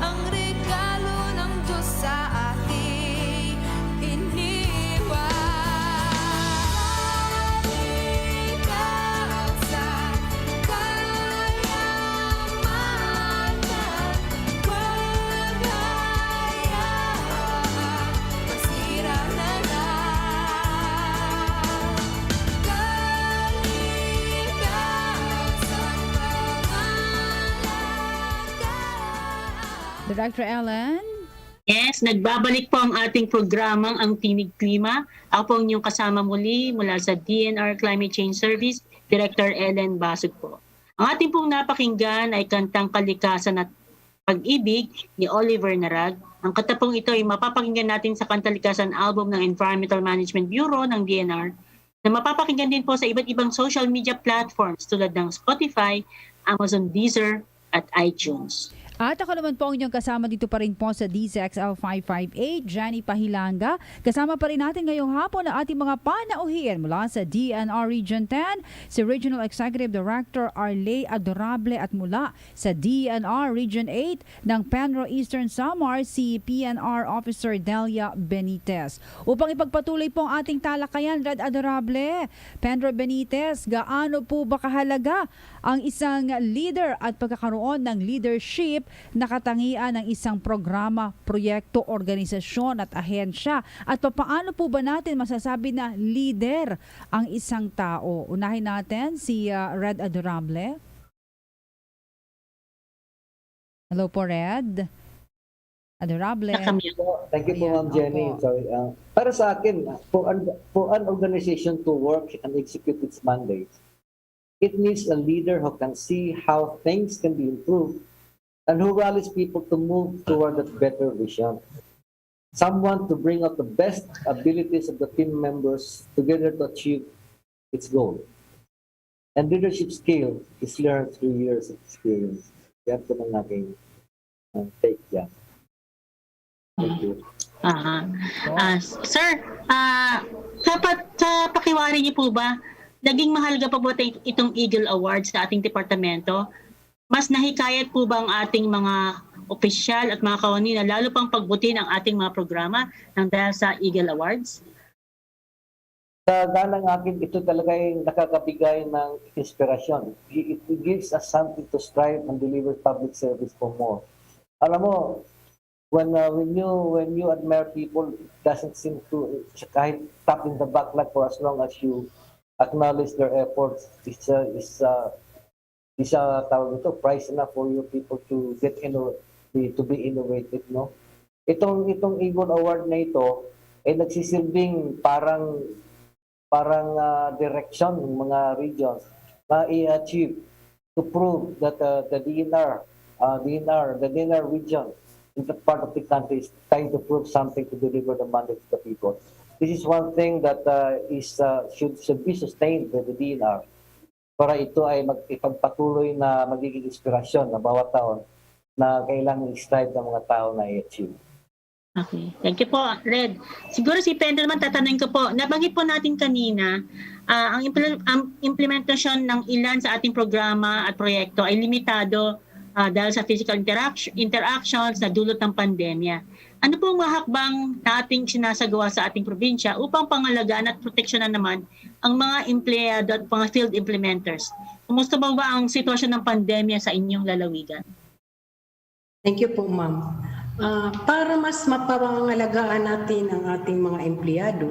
ang regalo ng Diyos sa ating iniwan. Ikaw sa kayamanan, paghahayaan, masira na lang. Kalikasan, pangalagaan.
Director Ellen?
Yes, nagbabalik po ang ating programang ang Tinig Klima. Ako po ang inyong kasama muli mula sa DNR Climate Change Service, Director Ellen Basug po. Ang ating pong napakinggan ay kantang Kalikasan at Pag-ibig ni Oliver Narag. Ang kanta pong ito ay mapapakinggan natin sa Kantalikasan album ng Environmental Management Bureau ng DNR na mapapakinggan din po sa iba't ibang social media platforms tulad ng Spotify, Amazon Deezer at iTunes.
At ako naman po ang inyong kasama dito pa rin po sa DZXL 558, Jenny Pahilanga. Kasama pa rin natin ngayong hapon ang ating mga panauhin mula sa DNR Region 10, si Regional Executive Director Arley Adorable, at mula sa DNR Region 8 ng Penro Eastern Samar, si PNR Officer Delia Benitez. Upang ipagpatuloy po ang ating talakayan, Red Adorable, Penro Benitez, gaano po ba kahalaga ang isang leader at pagkakaroon ng leadership na katangian ng isang programa, proyekto, organisasyon at ahensya? At paano po ba natin masasabi na leader ang isang tao? Unahin natin si Red Adorable. Hello po, Red. Adorable.
Thank you po, Ma'am Jenny.
Opo.
Sorry. Para sa akin, for an organization to work and execute its mandate, it needs a leader who can see how things can be improved and who rallies people to move toward a better vision. Someone to bring out the best abilities of the team members together to achieve its goal. And leadership skill is learned through years of experience. Yan po ng aking take yan. Thank you.
Sir, dapat sa pakiwari niyo po ba, naging mahalaga pa po itong Eagle Award sa ating departamento? Mas nahikayat po ba ang ating mga opisyal at mga kawani na lalo pang pagbutin ang ating mga programa ng dahil sa Eagle Awards?
Sa ganang akin, ito talaga yung nakakabigay ng inspirasyon. It gives us something to strive and deliver public service for more. Alam mo, when you admire people, it doesn't seem to kahit tap in the backlog for as long as you acknowledge their efforts tawag ito, price enough for you people to to be innovative, no? Itong Eagle Award na ito ay nagsisilbing parang direction ng mga regions na i-achieve to prove that the DNR region in that part of the country is trying to prove something to deliver the mandate to the people. This is one thing that should be sustained by the DNR para ito ay ipagpatuloy na magiging inspirasyon na bawat taon na kailangan i-strive ng mga tao na i-achieve.
Okay. Thank you po, Red. Siguro si Pedro naman tatanungin ko po, nabanggit po natin kanina, ang implementasyon ng ilan sa ating programa at proyekto ay limitado dahil sa physical interactions na dulot ng pandemya. Ano po ang mga hakbang na ating sinasagawa sa ating probinsya upang pangalagaan at proteksyonan naman ang mga empleyado at mga field implementers? Kumusta ba ang sitwasyon ng pandemya sa inyong lalawigan?
Thank you po, ma'am. Para mas mapangalagaan natin ang ating mga empleyado,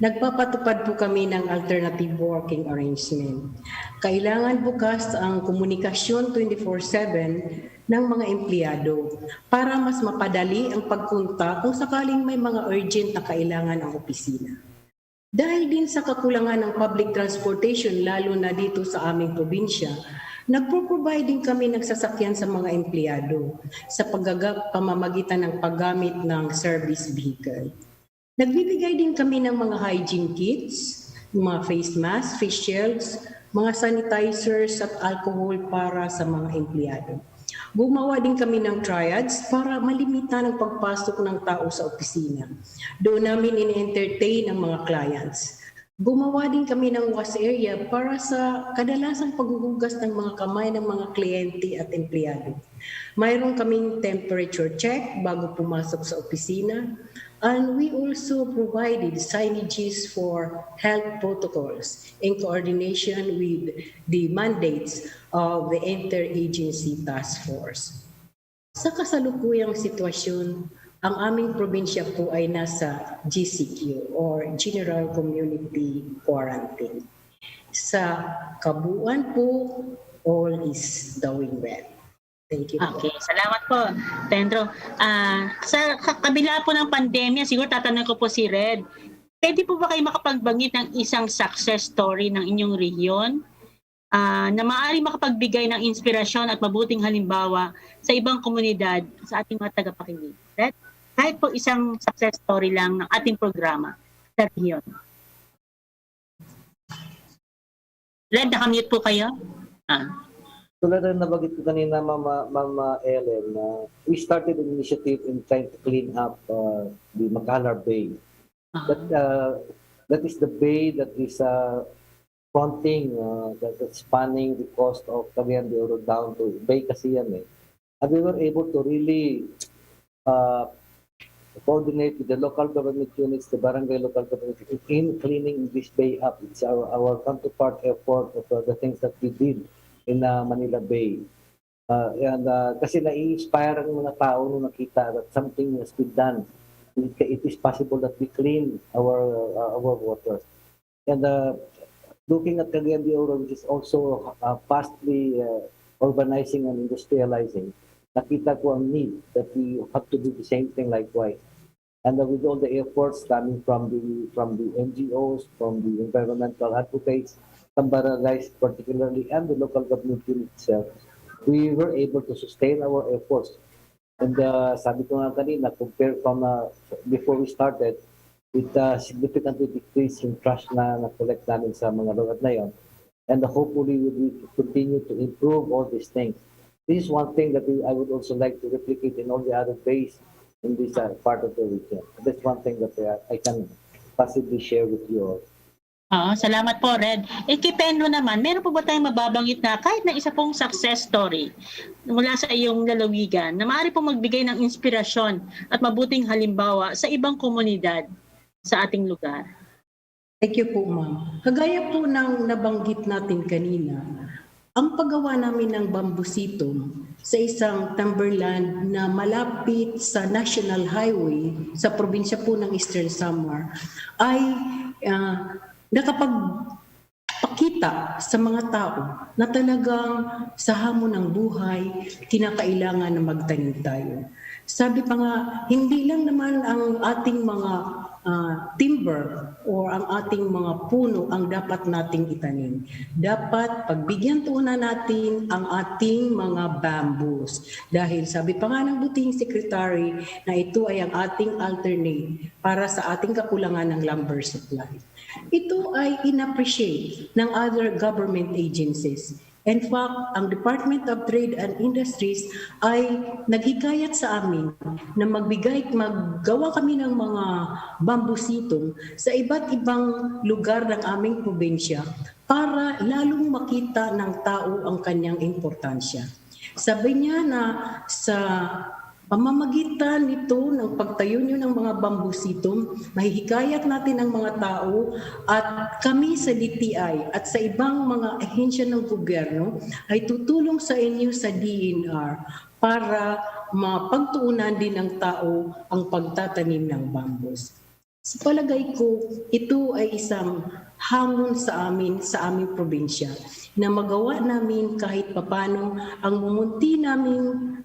nagpapatupad po kami ng alternative working arrangement. Kailangan bukas ang komunikasyon 24/7 ng mga empleyado para mas mapadali ang pagpunta kung sakaling may mga urgent na kailangan ang opisina. Dahil din sa kakulangan ng public transportation lalo na dito sa aming probinsya, nagpo-provide din kami ng sasakyan sa mga empleyado sa pamamagitan ng paggamit ng service vehicle. Nagbibigay din kami ng mga hygiene kits, mga face masks, face shields, mga sanitizers at alcohol para sa mga empleyado. Gumawa din kami ng triads para malimita ang pagpasok ng tao sa opisina. Doon namin in-entertain ang mga clients. Gumawa din kami ng wash area para sa kadalasang paghuhugas ng mga kamay ng mga kliyente at empleyado. Mayroon kaming temperature check bago pumasok sa opisina. And we also provided signages for health protocols in coordination with the mandates of the Interagency Task Force. Sa kasalukuyang sitwasyon, ang aming probinsya po ay nasa GCQ or General Community Quarantine. Sa kabuuan po, all is doing well. Thank you po.
Okay, salamat po, Pedro. Sa kabila po ng pandemya, siguro tatanungin ko po si Red, pwede po ba kayo makapagbanggit ng isang success story ng inyong rehiyon na maaari makapagbigay ng inspirasyon at mabuting halimbawa sa ibang komunidad sa ating mga tagapakinig? Red? Kahit po isang success story lang ng ating programa sa rehiyon. Red, nakamute po kayo?
Tulad na nabanggit ko kanina, Mama Ellen, we started an initiative in trying to clean up the Macalar Bay. That is the bay that is fronting, that's spanning the coast of Cagayan de Oro down to Bay kasi yan eh. And we were able to really coordinate with the local government units, the barangay local government units in cleaning this bay up. It's our counterpart effort of the things that we did in Manila Bay. Kasi nai-inspire ang mga tao nung nakita that something has been done. It is possible that we clean our waters. And looking at Cagayan de Oro, which is also fastly urbanizing and industrializing, nakita ko ang need that we have to do the same thing likewise. And with all the efforts coming from the NGOs, from the environmental advocates, some barangays particularly, and the local government unit itself, we were able to sustain our efforts. And sabi ko nga kanina, compared from before we started, it significantly decreased yung trash na na-collect namin sa mga lugar na yon. And hopefully we will continue to improve all these things. This is one thing that I would also like to replicate in all the other bays in this part of the region. That's one thing that I can possibly share with you all.
Salamat po, Red. Kay Pedro naman, meron po ba tayong mababanggit na kahit na isa pong success story mula sa iyong lalawigan na maaari pong magbigay ng inspirasyon at mabuting halimbawa sa ibang komunidad sa ating lugar?
Thank you po, ma'am. Kagaya po ng nabanggit natin kanina, ang paggawa namin ng bambusito sa isang timberland na malapit sa National Highway sa probinsya po ng Eastern Samar ay pakita sa mga tao na talagang sa hamon ng buhay, kinakailangan na magtanim tayo. Sabi pa nga, hindi lang naman ang ating mga timber or ang ating mga puno ang dapat nating itanim. Dapat pagbigyan tuunan natin ang ating mga bamboos. Dahil sabi pa nga ng buting secretary na ito ay ang ating alternate para sa ating kakulangan ng lumber supply. Ito ay inappreciate ng other government agencies. In fact, ang Department of Trade and Industries ay naghikayat sa amin na maggawa kami ng mga bambusitong sa iba't ibang lugar ng aming probinsya para lalong makita ng tao ang kanyang importansya. Sabi niya na sa pamamagitan nito ng pagtayo nyo ng mga bambusitong, mahihikayat natin ang mga tao at kami sa DTI at sa ibang mga ahensya ng gobyerno ay tutulong sa inyo sa DNR para mapagtuunan din ng tao ang pagtatanim ng bambus. Sa palagay ko, ito ay isang hamon sa aming probinsya na magawa namin kahit papano ang mumunti namin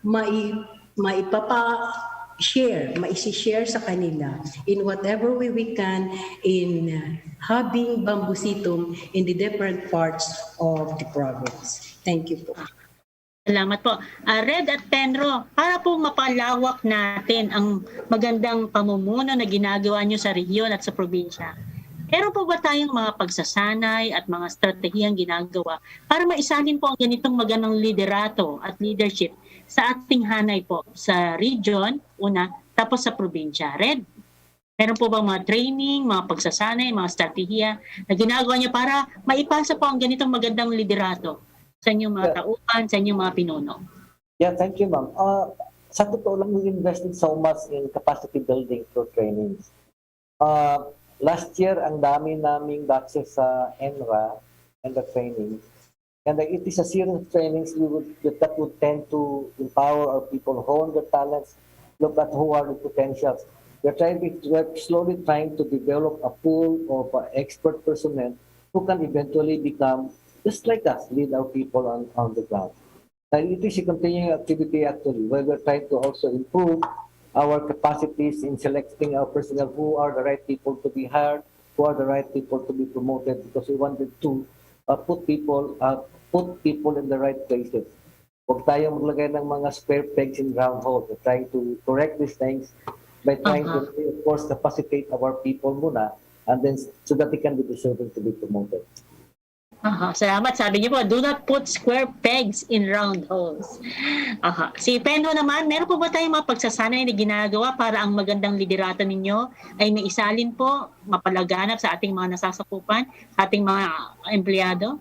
maisi-share sa kanila in whatever way we can in having bambusitum in the different parts of the province. Thank you po.
Salamat po. Red at Penro, para po mapalawak natin ang magandang pamumuno na ginagawa nyo sa rehiyon at sa probinsya, meron po ba tayong mga pagsasanay at mga stratehiyang ginagawa para maisalin po ang ganitong magandang liderato at leadership sa ating hanay po sa region, una, tapos sa probinsya? Red, meron po ba mga training, mga pagsasanay, mga strategiya na ginagawa niyo para maipasa po ang ganitong magandang liderato sa inyong mga tauhan, sa inyong mga pinuno?
Yeah, thank you, ma'am. Sa totoo lang, we invested so much in capacity building through trainings. Last year, ang dami naming batches sa ENRA and the training. And it is a series of trainings that would tend to empower our people, hone their talents, look at who are the potentials. We're slowly trying to develop a pool of expert personnel who can eventually become, just like us, lead our people on the ground. And it is a continuing activity actually, where we're trying to also improve our capacities in selecting our personnel, who are the right people to be hired, who are the right people to be promoted, because we wanted to put people in the right places. Huwag tayong maglagay ng mga spare pegs in round holes. We're trying to correct these things by trying to, of course, capacitate our people muna, and then so that they can be deserving to be promoted.
Salamat. Sabi niyo po, do not put square pegs in round holes. Si Penro naman, meron po ba tayong mga pagsasanay na ginagawa para ang magandang liderato ninyo ay maisalin po, mapalaganap sa ating mga nasasakupan, sa ating mga empleyado?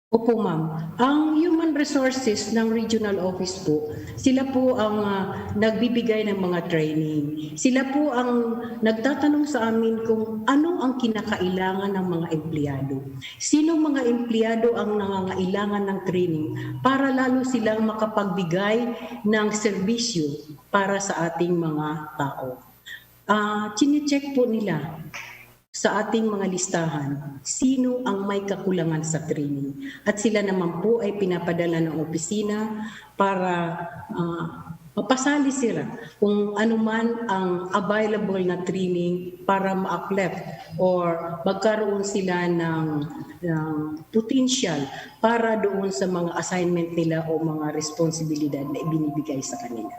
Opo, ma'am. Ang Human Resources ng Regional Office po, sila po ang nagbibigay ng mga training. Sila po ang nagtatanong sa amin kung ano ang kinakailangan ng mga empleyado. Sinong mga empleyado ang nangangailangan ng training para lalo silang makapagbigay ng serbisyo para sa ating mga tao. Chine-check po nila sa ating mga listahan, sino ang may kakulangan sa training. At sila naman po ay pinapadala ng opisina para mapasali sila kung ano man ang available na training para ma-uplift or magkaroon sila ng potential para doon sa mga assignment nila o mga responsibilidad na ibinibigay sa kanila.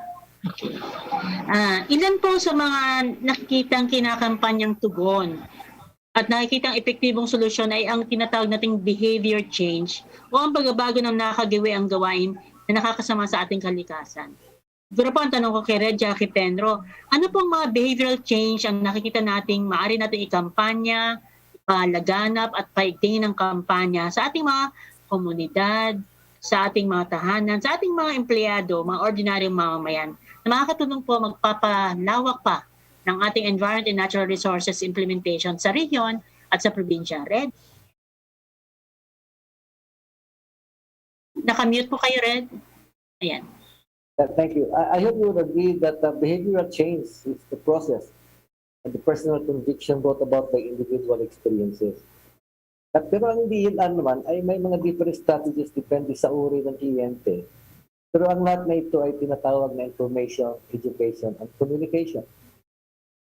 Ilan po sa mga nakikitang kinakampanyang tugon at nakikitang epektibong solusyon ay ang tinatawag nating behavior change o ang pagbabago ng nakagawi ang gawain na nakakasama sa ating kalikasan? Siguro po ang tanong ko kay Red, Jackie, Penro, ano pong mga behavioral change ang nakikita nating maaari nating ikampanya, ipalaganap at paigtingin ng kampanya sa ating mga komunidad, sa ating mga tahanan, sa ating mga empleyado, mga ordinaryong mamamayan na makakatulong po magpapalawak pa ng ating environment and natural resources implementation sa rehiyon at sa probinsya? Red? Nakamute po kayo, Red? Ayan.
Thank you. I hope you would agree that the behavioral change is the process and the personal conviction brought about by individual experiences. Pero ang DLR naman ay may mga different strategies depende sa uri ng kliyente. Pero ang lahat na ito ay tinatawag na information, education, and communication.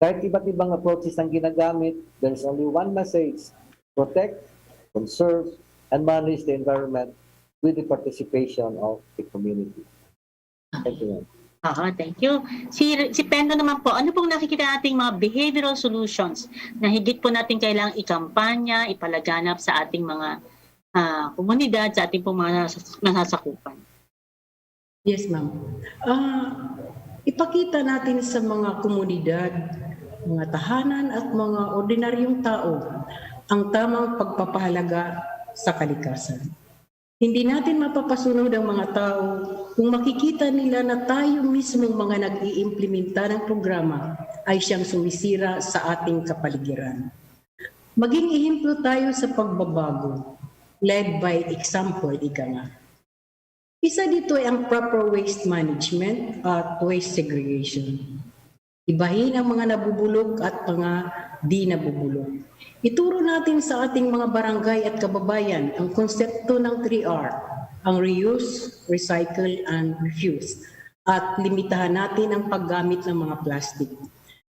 Kahit iba't ibang approaches ang ginagamit, there's only one message: protect, conserve, and manage the environment with the participation of the community. Thank you.
Thank you. Si Pendo naman po, ano pong nakikita nating mga behavioral solutions na higit po natin kailangang ikampanya, ipalaganap sa ating mga komunidad, sa ating pong mga nasasakupan?
Yes, ma'am. Ipakita natin sa mga komunidad, mga tahanan at mga ordinaryong tao ang tamang pagpapahalaga sa kalikasan. Hindi natin mapapasunod ang mga tao kung makikita nila na tayo mismong mga nag-iimplementa ng programa ay siyang sumisira sa ating kapaligiran. Maging ehemplo tayo sa pagbabago, led by example, ika nga. Isa dito ay ang proper waste management at waste segregation. Ibahin ang mga nabubulok at mga di nabubulok. Ituro natin sa ating mga barangay at kababayan ang konsepto ng 3R, ang reuse, recycle, and refuse. At limitahan natin ang paggamit ng mga plastic.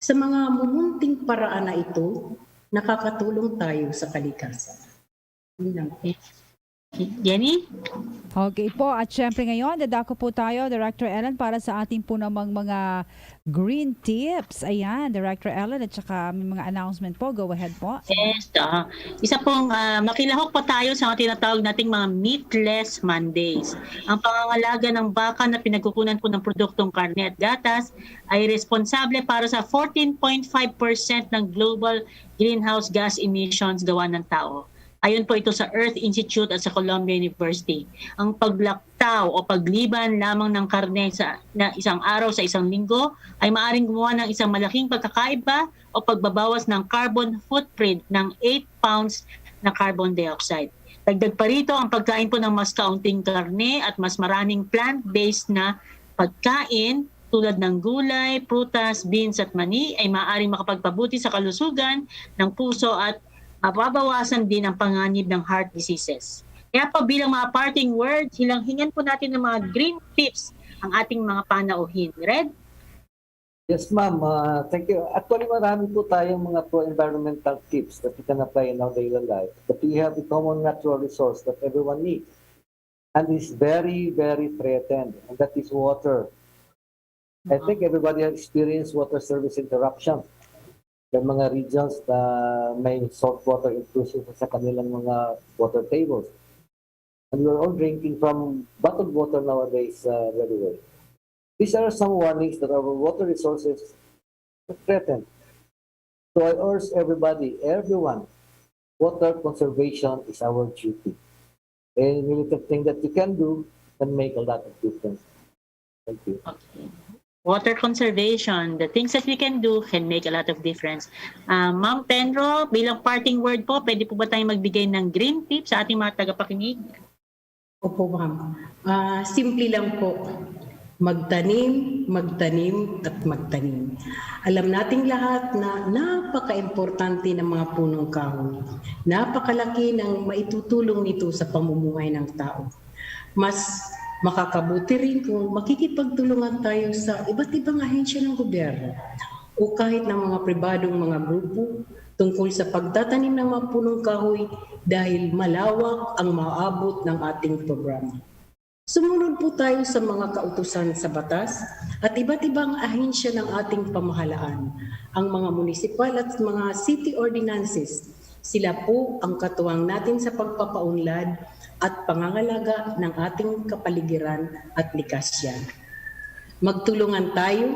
Sa mga mumunting paraan na ito, nakakatulong tayo sa kalikasan.
Jenny?
Okay po, at syempre ngayon, dadako po tayo, Director Ellen, para sa ating po namang mga green tips. Ayan, Director Ellen, at saka may mga announcement po. Go ahead po.
Yes. Isa pong makilahok pa tayo sa mga tinatawag nating mga meatless Mondays. Ang pangangalaga ng baka na pinagkukunan po ng produktong karne at gatas ay responsable para sa 14.5% ng global greenhouse gas emissions gawa ng tao. Ayon po ito sa Earth Institute at sa Columbia University. Ang paglaktaw o pagliban lamang ng karne na isang araw sa isang linggo ay maaaring gumawa ng isang malaking pagkakaiba o pagbabawas ng carbon footprint ng 8 pounds na carbon dioxide. Dagdag pa rito ang pagkain po ng mas kaunting karne at mas maraming plant-based na pagkain tulad ng gulay, prutas, beans at mani ay maaaring makapagpabuti sa kalusugan ng puso at mababawasan din ang panganib ng heart diseases. Kaya po bilang mga parting words, hingan po natin ng mga green tips ang ating mga panauhin. Red?
Yes, ma'am. Thank you. Actually, marami po tayong mga pro-environmental tips that we can apply in our daily life. But we have a common natural resource that everyone needs. And is very, very threatened. And that is water. I think everybody has experienced water service interruption. Yung mga regions na may saltwater intrusion sa kanilang mga water tables. And we're all drinking from bottled water nowadays very well. These are some warnings that our water resources are threatened. So I urge everybody, everyone, water conservation is our duty. Any little thing that you can do can make a lot of difference. Thank you.
Okay. Water conservation, the things that we can do can make a lot of difference. Ma'am Penro, bilang parting word po, pwede po ba tayong magbigay ng green tips sa ating mga tagapakinig?
Opo, ma'am. Simple lang po. Magtanim, magtanim, at magtanim. Alam nating lahat na napaka-importante ng mga punong kahoy. Napakalaki ng maitutulong nito sa pamumuhay ng tao. Mas makakabuti rin kung makikipagtulungan tayo sa iba't ibang ahensya ng gobyerno o kahit ng mga pribadong mga grupo tungkol sa pagtatanim ng mga punong kahoy dahil malawak ang maabot ng ating programa. Sumunod po tayo sa mga kautusan sa batas at iba't ibang ahensya ng ating pamahalaan, ang mga municipal at mga city ordinances. Sila po ang katuwang natin sa pagpapaunlad at pangangalaga ng ating kapaligiran at likasyan. Magtulungan tayo,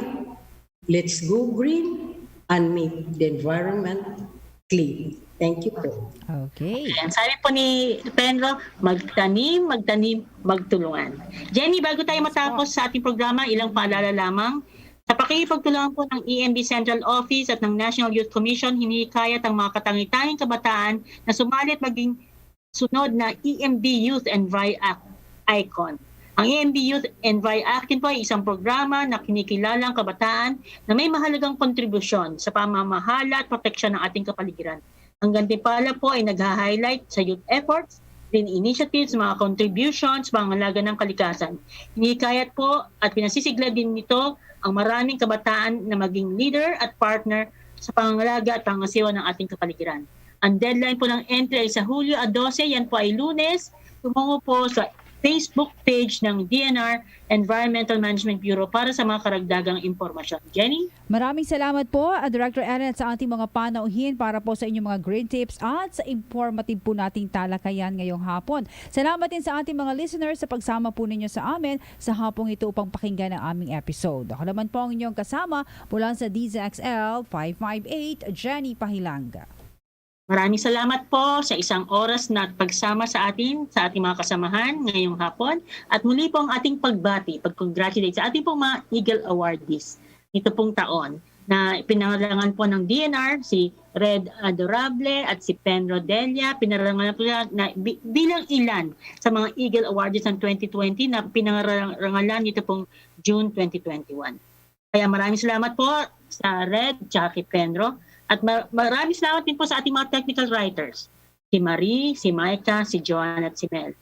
let's go green and make the environment clean. Thank you po.
Okay.
Ayan, sabi po ni Penro, magtanim, magtanim, magtulungan. Jenny, bago tayo matapos sa ating programa, ilang paalala lamang. Sa pakikipagtulungan po ng EMB Central Office at ng National Youth Commission, hinihikayat ang mga katangi-tanging kabataan na sumali at maging sunod na EMB Youth Envi Icon. Ang EMB Youth Envi Icon po ay isang programa na kinikilalang kabataan na may mahalagang kontribusyon sa pamamahala at proteksyon ng ating kapaligiran. Ang gantimpala po ay nag-highlight sa youth efforts, green initiatives, mga contributions, pangangalaga ng kalikasan. Hinikayat po at pinasisigla din nito ang maraming kabataan na maging leader at partner sa pangangalaga at pangasiwa ng ating kapaligiran. Ang deadline po ng entry ay sa Hulyo 12, yan po ay Lunes. Tumungo po sa Facebook page ng DNR Environmental Management Bureau para sa mga karagdagang impormasyon. Jenny?
Maraming salamat po, Director Ellen, sa ating mga panauhin para po sa inyong mga green tips at sa informative po nating talakayan ngayong hapon. Salamat din sa ating mga listeners sa pagsama po ninyo sa amin sa hapong ito upang pakinggan ang aming episode. Ako naman po ang inyong kasama mula sa DZXL 558, Jenny Pahilanga.
Maraming salamat po sa isang oras na pagsama sa ating mga kasamahan ngayong hapon. At muli po ang ating pag-congratulate sa ating pong mga Eagle Awardees nito pong taon na pinarangan po ng DNR si Red Adorable at si Pen Rodelia. Pinarangan po na bilang ilan sa mga Eagle Awardees ng 2020 na pinarangalan nito pong June 2021. Kaya maraming salamat po sa Red at kay Penro. At maraming salamat din po sa ating mga technical writers. Si Marie, si Micah, si Joan at si Mel.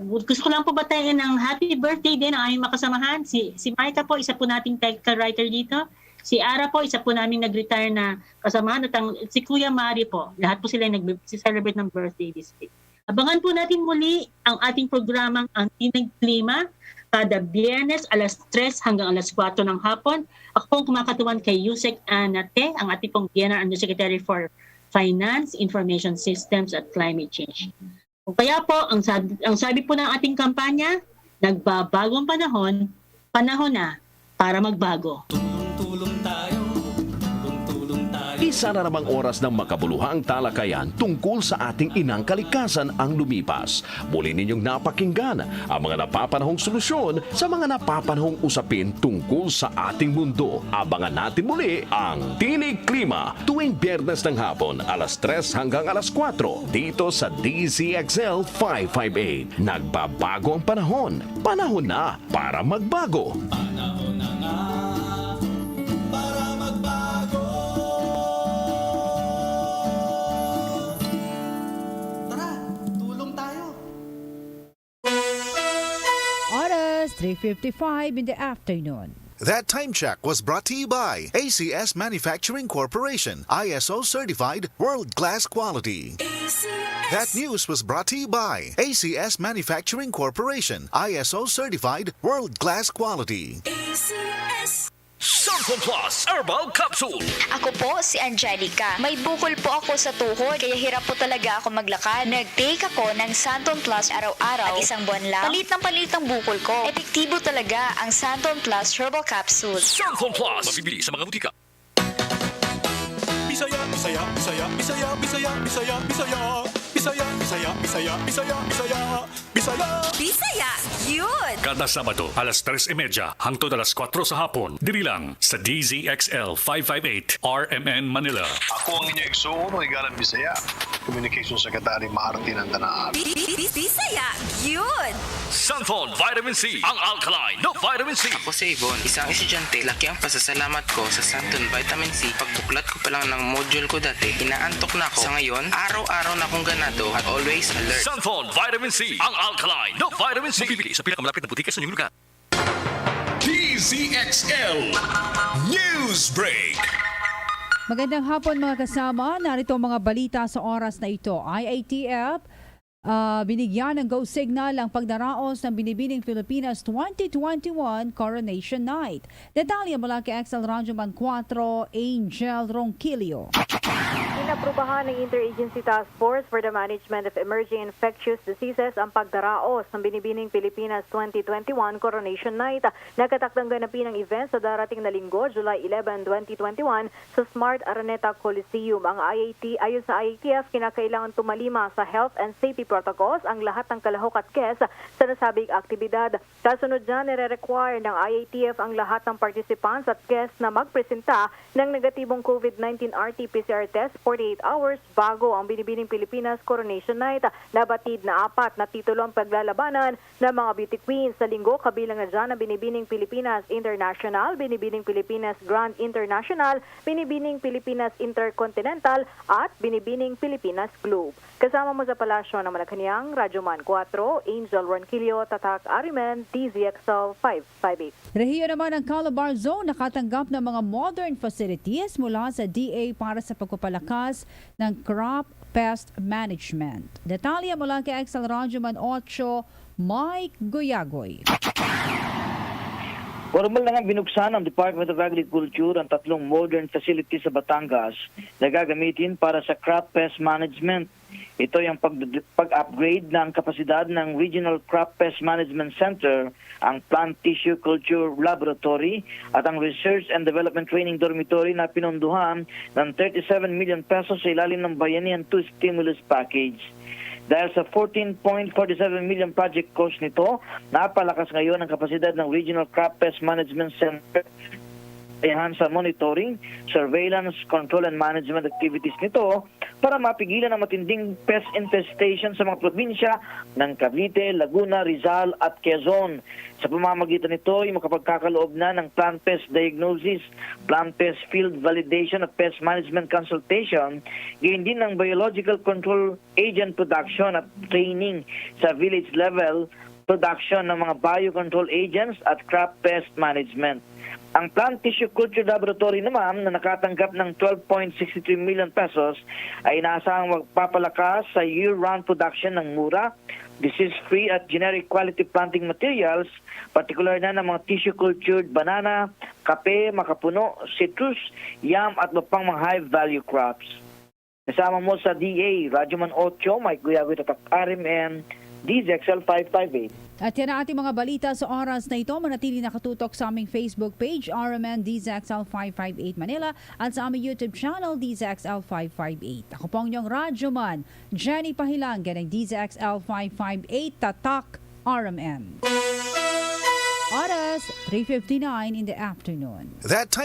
Gusto ko lang po batayin ng happy birthday din ang aming makasamahan. Si Micah po, isa po nating technical writer dito. Si Ara po, isa po naming nag-retire na kasamahan. At si Kuya Mari po, lahat po sila nag-celebrate ng birthday this week. Abangan po natin muli ang ating programang Ang Tinig Klima kada Biyernes alas 3 hanggang alas 4 ng hapon. Ako pong kumakatuwan kay Yusek Anate, ang ating pong DNR Undersecretary for Finance, Information Systems at Climate Change. O kaya po, ang sabi po ng ating kampanya, nagbabagong panahon, panahon na para magbago.
Tulong tayo, tulong tayo.
Isa na namang oras ng makabuluhang talakayan tungkol sa ating inang kalikasan ang lumipas. Muli ninyong napakinggan ang mga napapanahong solusyon sa mga napapanahong usapin tungkol sa ating mundo. Abangan natin muli ang Tinig Klima tuwing Biyernes ng hapon alas 3 hanggang alas 4 dito sa DZXL 558. Nagbabago ang panahon. Panahon na para magbago.
Panahon na nga para magbago. Tara, tulong tayo.
Oras 3:55 in the afternoon.
That time check was brought to you by ACS Manufacturing Corporation, ISO certified world-class quality. That news was brought to you by ACS Manufacturing Corporation, ISO certified world-class quality.
Sample Plus Herbal Capsule.
Ako po si Angelica. May bukol po ako sa tuhod, kaya hirap po talaga ako maglakad. Nag-take ako ng Santon Plus araw-araw at isang buwan lang. Palit ng bukol ko. Epektibo talaga ang Santon Plus Herbal Capsule.
Sample Plus. Mabibili sa mga butika.
Bisaya, Bisaya, Bisaya, Bisaya, Bisaya, Bisaya, Bisaya. Bisaya, Bisaya, Bisaya, Bisaya, Bisaya, Bisaya.
Bisaya, yun!
Kada Sabado, alas 3:30 hangtod alas 4 sa hapon. Diri lang sa DZXL 558 RMN Manila.
Ako ang inyong igsuon, Igalan Bisaya. Communication Secretary Martin Andanaan.
Bisaya, yun!
Santon Vitamin C. Ang alkaline na vitamin C.
Ako si Yvonne, isang estudyante. Laki ang pasasalamat ko sa Santon Vitamin C. Pagbuklat ko pa lang ng module ko dati, inaantok na ako. Sa ngayon, araw-araw na akong ganado at always alert.
Santon Vitamin C. Ang alkaline na vitamin C. Mabibili sa pinakamalapit na butika sa inyong lugar.
DZXL News Break.
Magandang hapon mga kasama. Narito ang mga balita sa oras na ito. IATF binigyan ng go signal ang pagdaraos ng Binibining Pilipinas 2021 Coronation Night. Detalye mula kay XL Radyoman 4, Angel Ronquillo.
Inaprubahan ng Interagency Task Force for the Management of Emerging Infectious Diseases ang pagdaraos ng Binibining Pilipinas 2021 Coronation Night. Nakatakdang ganapin ang event sa darating na linggo, July 11, 2021 sa Smart Araneta Coliseum. Ang ayon sa IATF, kinakailangan tumalima sa health and safety protocols ang lahat ng kalahok at guests sa nasabing aktibidad. Kasunod dyan, nire-require ng IATF ang lahat ng participants at guests na magpresenta ng negatibong COVID-19 RT-PCR test 48 hours bago ang Binibining Pilipinas Coronation Night. Nabatid na 4 na titulo ang paglalabanan ng mga beauty queens sa linggo, kabilang na dyan ang Binibining Pilipinas International, Binibining Pilipinas Grand International, Binibining Pilipinas Intercontinental at Binibining Pilipinas Globe. Kasama mo sa palasyo ng Malacanang, Radyoman 4, Angel Ronquillo, Tatak Arimen, DZXL 558.
Rehiyo naman ang Calabar Zone nakatanggap ng mga modern facilities mula sa DA para sa pagpapalakas ng crop pest management. Detalye mula kay XL Radyoman 8, Mike Guyagoy.
Formal na nga binuksan ng Department of Agriculture ang 3 modern facilities sa Batangas na gagamitin para sa crop pest management. Ito yung pag-upgrade ng kapasidad ng Regional Crop Pest Management Center, ang Plant Tissue Culture Laboratory at ang Research and Development Training Dormitory na pinondohan ng 37 million pesos sa ilalim ng Bayanihan 2 Stimulus Package. Dahil sa 14.47 million project cost nito, napalakas ngayon ang kapasidad ng Regional Crop Pest Management Center sa monitoring, surveillance, control and management activities nito para mapigilan ang matinding pest infestation sa mga probinsya ng Cavite, Laguna, Rizal at Quezon. Sa pamamagitan nito ay makapagkakaloob na ng plant pest diagnosis, plant pest field validation at pest management consultation, gayon din ng biological control agent production at training sa village level, production ng mga biocontrol agents at crop pest management. Ang Plant Tissue Culture Laboratory naman na nakatanggap ng 12.63 million pesos ay inaasahang magpapalakas sa year-round production ng mura, disease-free at generic quality planting materials, partikular na ng mga tissue-cultured banana, kape, makapuno, citrus, yam at mapang mga high-value crops. Kasama mo sa DA, Radyoman 8, Mike Guyagoy, Tatak RMN, DZXL 558.
At yan ang ating mga balita sa oras na ito. Manatili nakatutok sa aming Facebook page, RMN DZXL 558 Manila at sa aming YouTube channel, DZXL 558. Ako po ang inyong radyoman, Jenny Pahilanga ng DZXL 558 Tatak RMN. Oras, 3:59 in the afternoon.
That time